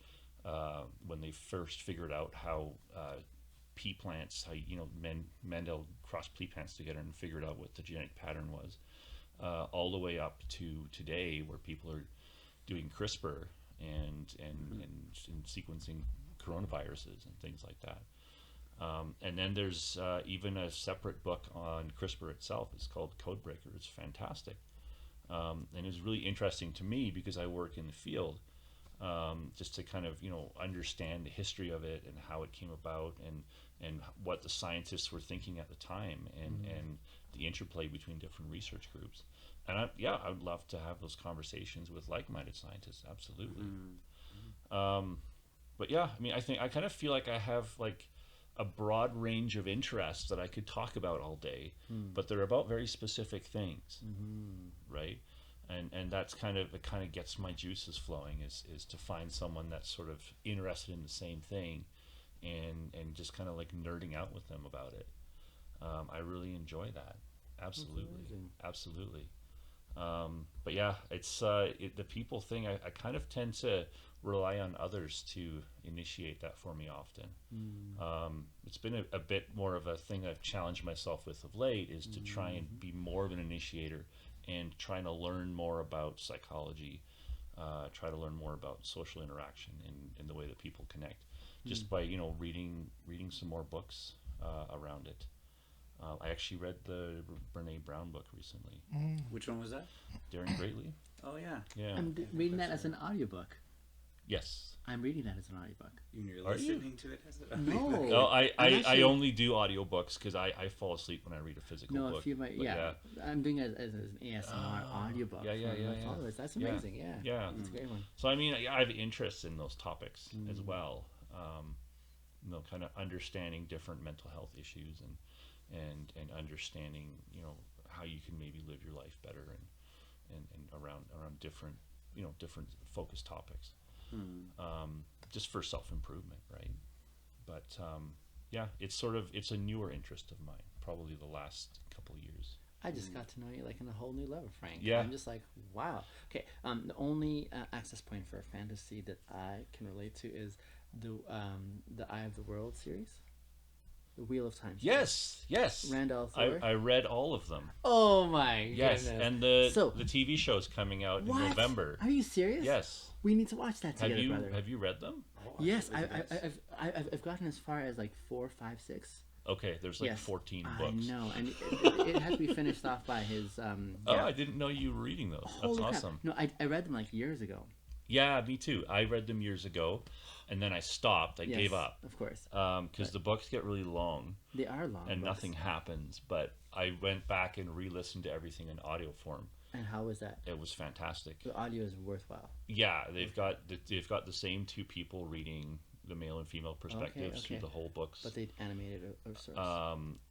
D: when they first figured out how pea plants, how Mendel crossed pea plants together and figured out what the genetic pattern was, all the way up to today, where people are doing CRISPR and sequencing coronaviruses and things like that. And then there's even a separate book on CRISPR itself. It's called Codebreaker. It's fantastic. And it's really interesting to me because I work in the field, just to kind of, understand the history of it and how it came about and what the scientists were thinking at the time and the interplay between different research groups. And I would love to have those conversations with like-minded scientists. Absolutely. But yeah, I mean, I kind of feel like I have like a broad range of interests that I could talk about all day, but they're about very specific things, right? And that's it kind of gets my juices flowing is to find someone that's sort of interested in the same thing and just kind of like nerding out with them about it. I really enjoy that. Absolutely.
A: amazing.
D: Absolutely. But yeah, it's the people thing. I kind of tend to rely on others to initiate that for me often. It's been a bit more of a thing I've challenged myself with of late, is to try and be more of an initiator and trying to learn more about psychology, try to learn more about social interaction and the way that people connect, just by reading some more books around it. I actually read the Brene Brown book recently.
C: Which one was that?
D: Daring Greatly.
C: Oh yeah.
D: Yeah.
A: I'm reading that as an audiobook.
D: Yes.
A: I'm reading that as an audiobook.
C: You're
D: Are you?
C: listening to it as a
A: No.
D: Oh, I
A: actually-
D: only do audiobooks because I fall asleep when I read a physical
A: No,
D: book.
A: if you might,
D: But
A: yeah. I'm doing it as an ASMR audiobook
D: yeah,
A: for my
D: yeah.
A: followers. That's
D: Yeah.
A: amazing, yeah.
D: Yeah.
A: That's a great one.
D: So I mean, I have interests in those topics as well. Kind of understanding different mental health issues and understanding how you can maybe live your life better and around different different focused topics. Just for self-improvement, right? But yeah, it's a newer interest of mine, probably the last couple of years.
A: I just got to know you like on a whole new level, Frank.
D: Yeah.
A: I'm just like, wow. Okay. The only access point for fantasy that I can relate to is the Eye of the World series, the Wheel of Time. Series.
D: Yes.
A: Randall Thor.
D: I read all of them.
A: Oh my
D: Yes,
A: goodness.
D: and the TV show's coming out in
A: What?
D: November.
A: Are you serious?
D: Yes.
A: We need to watch that
D: Have
A: together, brother.
D: you read them?
A: Yes, I've gotten as far as like 4, 5, 6.
D: Okay, there's like
A: Yes,
D: 14
A: I
D: books.
A: know, and it has to be finished off by his.
D: Oh, I didn't know you were reading those. That's
A: Holy crap.
D: awesome.
A: No, I read them like years ago.
D: Yeah, me too. I read them years ago, and then I stopped. I
A: Yes,
D: gave up
A: Of course,
D: because the books get really long
A: they are long.
D: and
A: books.
D: nothing happens. But I went back and re-listened to everything in audio form.
A: And how was that?
D: It was fantastic.
A: The audio is worthwhile.
D: Yeah, they've got the same two people reading the male and female perspectives
A: okay.
D: through the whole books.
A: But they animated it of sorts.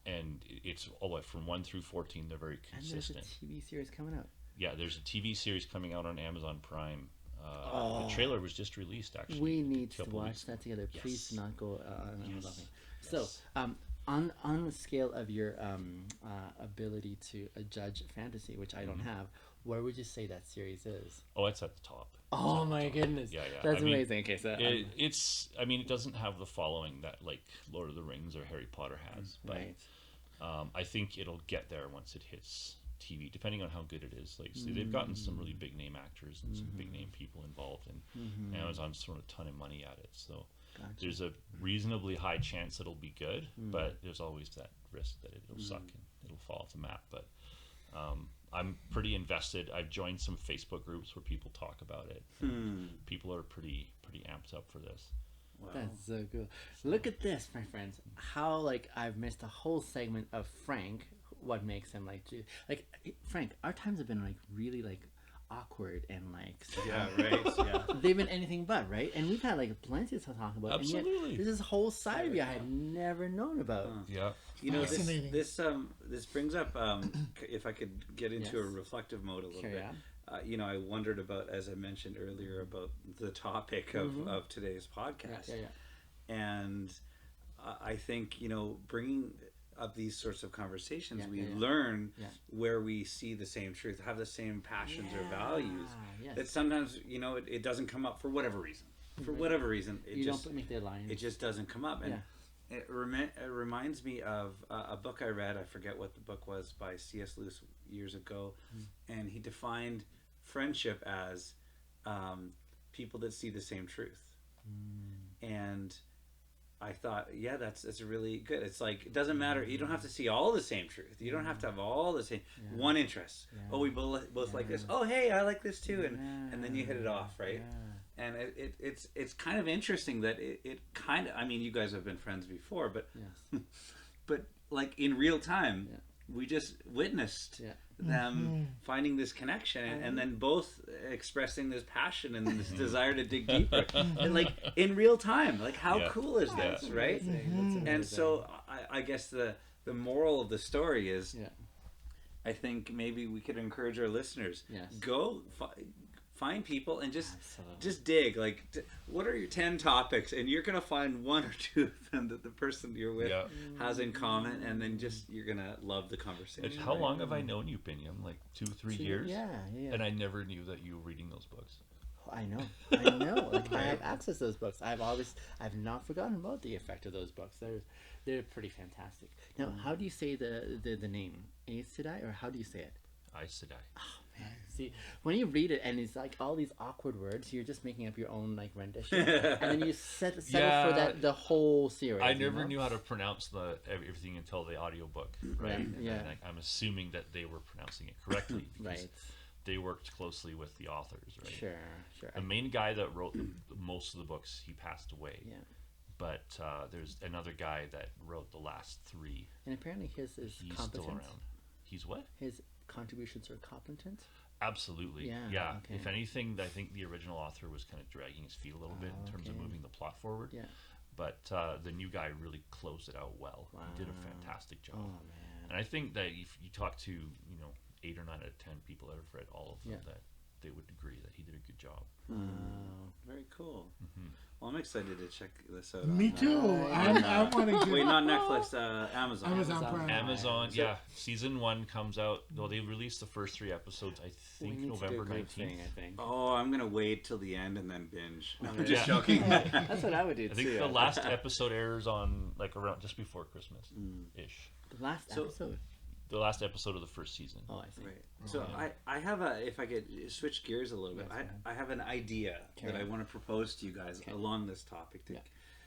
D: And it's from 1 through 14. They're very
A: And there's a
D: consistent.
A: TV series coming out.
D: Yeah, there's a TV series coming out on Amazon Prime. The trailer was just released, actually.
A: We need to
D: couple
A: watch
D: weeks
A: that together.
D: Yes.
A: Please do not go on
D: Yes.
A: loving.
D: Yes.
A: So, on the scale of your ability to judge fantasy, which I don't
D: Mm-hmm.
A: have, where would you say that series is?
D: Oh, it's at the top.
A: Oh my goodness!
D: Yeah.
A: That's
D: I mean,
A: amazing. Okay, so
D: it doesn't have the following that like Lord of the Rings or Harry Potter has, but
A: right.
D: I think it'll get there once it hits TV, depending on how good it is. Like, so they've gotten some really big name actors and some big name people involved, and Amazon's thrown a ton of money at it. So
A: Gotcha.
D: there's a reasonably high chance it'll be good, but there's always that risk that it'll suck and it'll fall off the map. But I'm pretty invested. I've joined some Facebook groups where people talk about it. People are pretty amped up for this.
C: Wow.
A: That's so cool. Look at this, my friends. How like I've missed a whole segment of Frank. What makes him like Frank? Our times have been like really like awkward and like
C: Yeah, right. Yeah.
A: they've been anything but, right? And we've had like plenty to talk about. And
D: Absolutely.
A: yet, there's this whole side of you I had never known about.
D: Yeah.
C: You know,
B: Fascinating.
C: this brings up if I could get into a
A: Yes.
C: reflective mode a little
A: Carry
C: bit.
A: on.
C: I wondered about, as I mentioned earlier, about the topic of today's podcast,
A: Yeah.
C: and I think bringing up these sorts of conversations, we
A: yeah.
C: learn
A: Yeah.
C: where we see the same truth, have the same passions or values.
A: Yes.
C: That sometimes it doesn't come up for whatever reason. For whatever reason, it
A: you
C: just
A: don't make their lines.
C: it just doesn't come up. And it reminds me of a book I read. I forget what the book was, by C.S. Lewis years ago, and he defined friendship as people that see the same truth. And I thought, yeah, that's really good. It's like, it doesn't matter. You don't have to see all the same truth. You don't have to have all the same one interest.
A: Yeah.
C: Oh, we both like this. Oh, hey, I like this too. And then you hit it off, right?
A: Yeah.
C: And it's kind of interesting that it kind of, I mean, you guys have been friends before, but
A: Yes.
C: but like in real time, we just witnessed them finding this connection and then both expressing this passion and this desire to dig deeper, and like in real time. Like, how cool is this, right? And so I guess the moral of the story is, I think maybe we could encourage our listeners,
A: Yes.
C: go find people and just
A: Absolutely.
C: dig. Like, what are your 10 topics? And you're gonna find one or two of them that the person you're with
D: Yeah.
C: has in common, and then just you're gonna love the conversation.
D: Like, how long have I known you, Binyam? Like 2-3 years?
A: Yeah, yeah.
D: And I never knew that you were reading those books.
A: I know. Like I have access to those books. I've not forgotten about the effect of those books. They're pretty fantastic. Now, how do you say the name? Aes Sedai, or how do you say it?
D: Aes Sedai.
A: Man, see, when you read it and it's like all these awkward words, you're just making up your own like rendition, and then you settle for that the whole series.
D: I never knew how to pronounce everything until the audiobook, right?
A: Yeah.
D: And I'm assuming that they were pronouncing it correctly because
A: Right.
D: they worked closely with the authors, right?
A: Sure.
D: The main guy that wrote most of the books, he passed away.
A: Yeah.
D: But there's another guy that wrote the last 3.
A: And apparently his is
D: He's
A: competent.
D: still around. He's what?
A: His contributions are competent.
D: Absolutely.
A: Yeah, okay.
D: If anything, I think the original author was kind of dragging his feet a little bit in terms of moving the plot forward.
A: Yeah.
D: But the new guy really closed it out well. He did a fantastic job.
A: Oh man.
D: And I think that if you talk to 8 or 9 out of 10 people that have read all of them, that they would agree that he did a good job.
C: Very cool. Well, I'm excited to check this out.
B: Me too. I'm wanting to.
C: Wait, not Netflix. Amazon.
B: Amazon Prime.
D: Amazon, yeah. Season 1 comes out. Well, they released the first 3 episodes, I think, November 19th.
A: I think.
C: Oh, I'm gonna wait till the end and then binge. No, I'm
D: Yeah.
C: just joking.
A: That's what I would do
D: I think
A: too.
D: the last episode airs on like around just before Christmas ish.
A: The last episode.
D: The last episode of the first season.
A: Oh, I see.
C: Right. So I have if I could switch gears a little bit, I have an idea that I want to propose to you guys along this topic.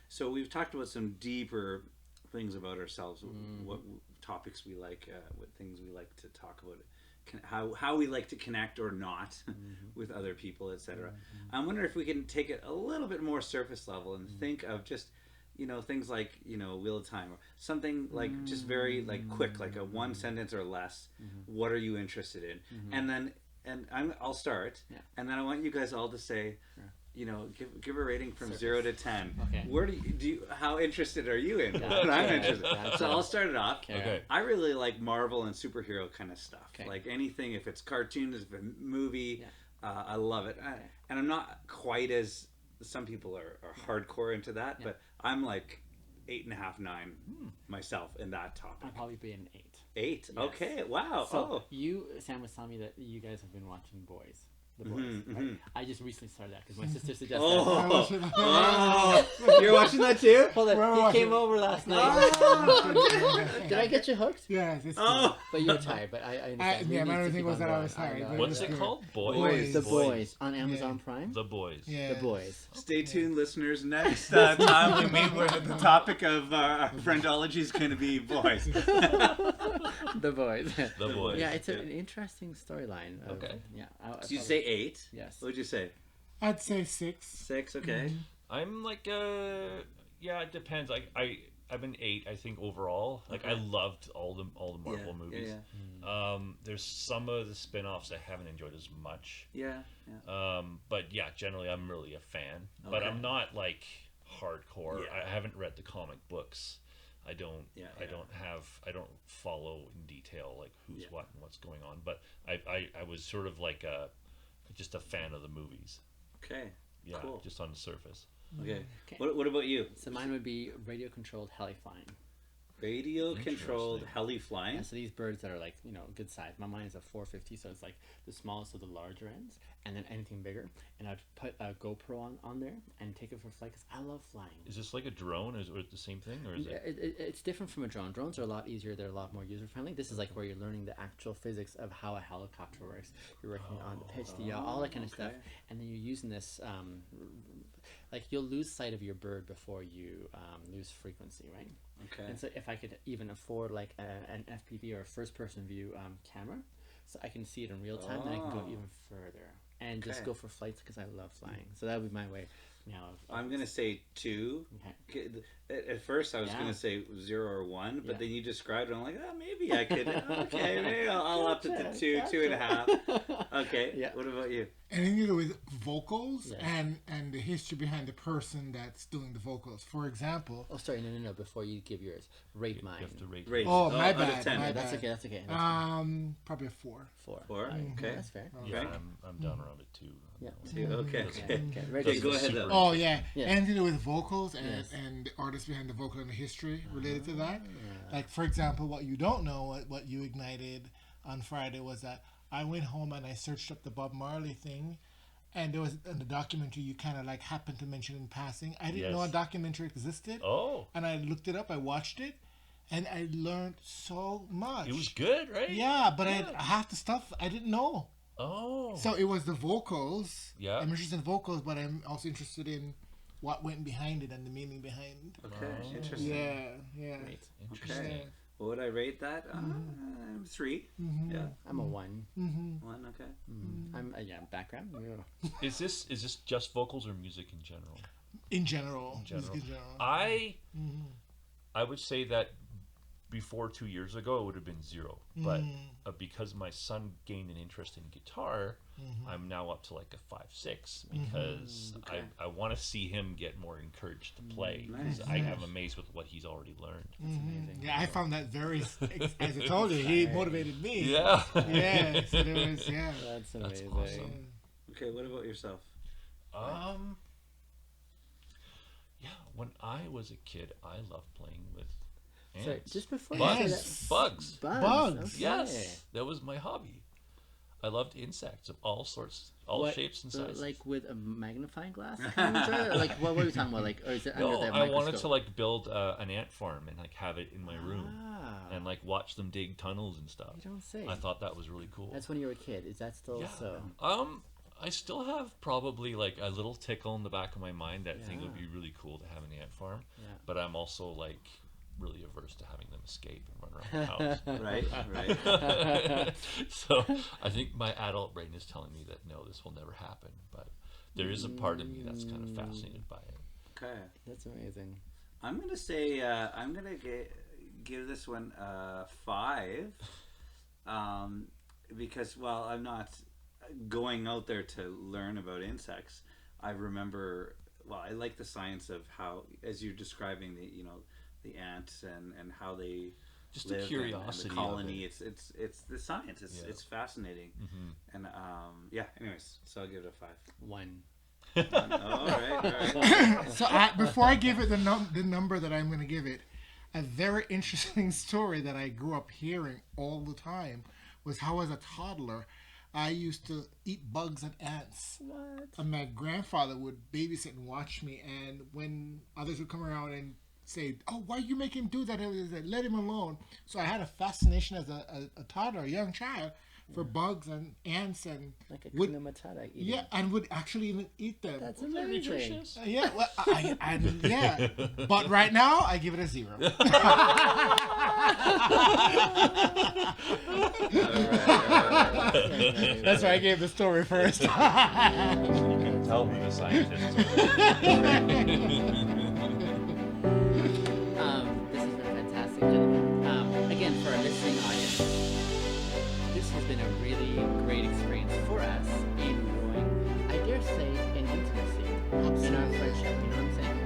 C: So we've talked about some deeper things about ourselves, what topics we like, what things we like to talk about, how we like to connect or not with other people, etc. I'm wondering if we can take it a little bit more surface level and think of just things like Wheel of Time or something like just very like quick, like a 1 sentence or less. What are you interested in? And I'll start, and then I want you guys all to say, give a rating from 0 to 10.
A: Okay.
C: Where do you how interested are you in what I'm interested in? So I'll start it off.
D: Okay.
C: I really like Marvel and superhero kind of stuff.
A: Okay.
C: Like anything, if it's cartoons, if it's a movie, I love it. And I'm not quite as some people are hardcore into that, but I'm like 8.5, 9 myself in that topic.
A: I'll probably be an 8.
C: 8.
A: Yes.
C: Okay. Wow.
A: So Sam was telling me that you guys have been watching Boys. The Boys. Right? I just recently started that because my sister suggested that.
C: Oh, you're watching that too?
A: Hold on,
B: We're
A: he
B: watching-
A: came over last night. Did I get you hooked?
B: Yes. It's
C: Oh,
A: But you were tired. But I understand.
B: yeah,
A: We
B: my
A: need to
B: only thing
A: keep
B: was
A: on
B: that I
A: going.
B: was tired,
A: know.
B: but
D: What's
B: Yeah.
D: it called?
B: Boys.
A: The Boys on Amazon Prime.
D: The Boys.
B: Yeah.
A: The Boys.
C: stay tuned, listeners. Next time we meet, the topic of Friendology is going to be boys.
A: The Boys.
D: The Boys.
A: Yeah, it's an interesting storyline.
D: Okay.
A: Yeah.
C: Did you say 8?
A: Yes.
C: What would you say?
B: I'd say 6.
C: 6. Okay.
D: I'm like yeah, it depends. I'm an 8, I think, overall. Like I loved all the Marvel movies. There's some of the spin-offs I haven't enjoyed as much.
C: Yeah.
D: But yeah, generally I'm really a fan. But
C: Okay.
D: I'm not like hardcore.
C: Yeah.
D: I haven't read the comic books. I don't I don't follow in detail like who's what and what's going on. But I was sort of like just a fan of the movies.
C: Okay.
D: Yeah,
C: Cool.
D: just on the surface.
C: Okay.
A: Okay.
C: What about you?
A: So mine would be radio-controlled heli-flying.
C: Radio-controlled heli flying.
A: Yeah, so these birds that are like, good size. My mine is a 450, so it's like the smallest of the larger ends, and then anything bigger. And I'd put a GoPro on there and take it for flight because I love flying.
D: Is this like a drone? Is it the same thing, or is
A: Yeah, it's different from a drone. Drones are a lot easier. They're a lot more user-friendly. This is like where you're learning the actual physics of how a helicopter works. You're working on the pitch, the yaw, all that kind of stuff. And then you're using this, like you'll lose sight of your bird before you lose frequency, right?
C: Okay.
A: And so if I could even afford like an FPV or a first-person view camera, so I can see it in real time, then I can go even further and just
C: Okay.
A: go for flights because I love flying. So that would be my way now.
C: I'm gonna say 2.
A: Okay.
C: At first, I was
A: Yeah.
C: gonna say 0 or 1, but
A: Yeah.
C: then you described it. I'm like, maybe I could. Okay, maybe I'll up it to 2,
A: Gotcha.
C: 2.5. Okay.
A: Yeah.
C: What about you?
B: Anything to do with vocals
A: Yes.
B: and the history behind the person that's doing the vocals. For example,
A: Oh, sorry, no. Before you give yours, rate mine.
D: You have to rate.
C: Rate.
B: oh, my
C: out of
B: bad,
C: 10.
B: my
A: That's
B: bad.
A: okay. That's okay. That's
B: Probably a 4.
A: 4.
C: 4.
A: Right.
C: Okay.
A: That's fair.
D: Yeah,
C: Frank?
D: I'm down around it too.
A: Yeah.
C: 2. Okay.
D: Doesn't-
C: Okay.
A: Okay.
C: Okay.
A: Rachel,
C: Go ahead
D: super-
C: though.
B: Oh yeah.
A: Yeah.
B: Anything to do with vocals
A: Yes.
B: and the artists behind the vocal and the history related to that. Like for example, what you don't know, what you ignited on Friday was that I went home and I searched up the Bob Marley thing, and there was in the documentary you kind of like happened to mention in passing. I didn't know a
D: Yes.
B: documentary existed,
D: Oh,
B: and I looked it up. I watched it, and I learned so much.
D: it was good, right?
B: Yeah, but half the stuff I didn't know.
D: Oh.
B: So it was the vocals.
D: Yeah.
B: I'm interested in vocals, but I'm also interested in what went behind it and the meaning behind.
C: Okay.
D: Oh.
C: Interesting.
B: Yeah.
A: Great.
D: Interesting.
C: Okay. What would I rate that? 3. Yeah.
A: I'm a 1.
C: 1. Okay.
A: I'm background. Yeah.
D: Is this just vocals or music in general?
B: In general.
D: General.
B: Music in general.
D: I would say that before 2 years ago it would have been 0, but because my son gained an interest in guitar, I'm now up to like a 5-6 because
C: Okay.
D: I want to see him get more encouraged to play because
C: Nice.
D: I am amazed with what he's already learned.
A: Amazing.
B: Yeah, I found that very, as I told you, he motivated me.
D: Yeah.
B: Yeah, so there was,
A: That's amazing.
D: awesome.
C: Okay. What about yourself?
D: Yeah, when I was a kid, I loved playing with ants.
A: So just before
D: bugs.
A: you say
D: Bugs.
A: that,
B: Bugs.
A: Okay.
D: Yes, that was my hobby. I loved insects of all sorts, all
A: What,
D: shapes and sizes.
A: like with a magnifying glass? Kind of, or like what were we talking about? Like, or is it
D: No,
A: under the
D: I wanted to
A: microscope?
D: like build an ant farm and like have it in my room
A: Ah,
D: and like watch them dig tunnels and stuff.
A: you don't say.
D: I thought that was really cool.
A: That's when you were a kid. Is that still
D: Yeah.
A: so?
D: I still have probably like a little tickle in the back of my mind that think it would
A: Yeah.
D: be really cool to have an ant farm.
A: Yeah.
D: But I'm also like really averse to having them escape and run around the house.
C: Right. Right.
D: So I think my adult brain is telling me that no, this will never happen. But there is a part of me that's kind of fascinated by it.
C: Okay.
A: That's amazing.
C: I'm gonna say I'm gonna give this one 5, because while I'm not going out there to learn about insects, I remember. Well, I like the science of how, as you're describing the ants and how they
D: Just
C: live
D: the curiosity
C: and the
D: of
C: colony.
D: it.
C: It's the science. It's fascinating. And yeah. Anyways, so I'll give it a 5.
A: 1.
C: All right.
B: So before I give it the number that I'm going to give it, a very interesting story that I grew up hearing all the time was how as a toddler, I used to eat bugs and ants.
A: What?
B: And my grandfather would babysit and watch me, and when others would come around and say, "Oh, why you make him do that?" I was like, "Let him alone." So I had a fascination as a toddler, a young child, for bugs and ants, and
A: Like a
B: would,
A: Kuna Matata eating.
B: yeah, and would actually even eat them.
A: That's
D: They're
A: amazing.
D: nutritious.
B: Yeah, well, yeah. But right now, I give it a 0. That's why I gave the story first.
D: You can tell who the scientists are.
A: This has been fantastic, gentlemen. Again, for our listening audience, this has been a really great experience for us in growing, I dare say, in intimacy in our friendship. You know what I'm saying?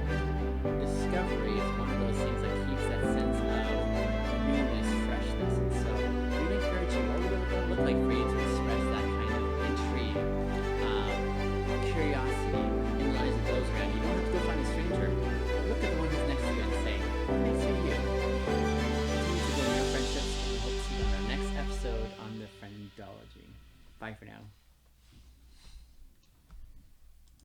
A: Discovery is one of those things that keeps that sense of newness, freshness, and so we would encourage you. What would it look like for you to express that kind of intrigue, curiosity in the lives of those around you? You don't have to go find a stranger. Look at the one who's next to you and say, "I see you." Continue to grow your friendships, and we hope to see you on our next episode on the Friendology. Bye for now.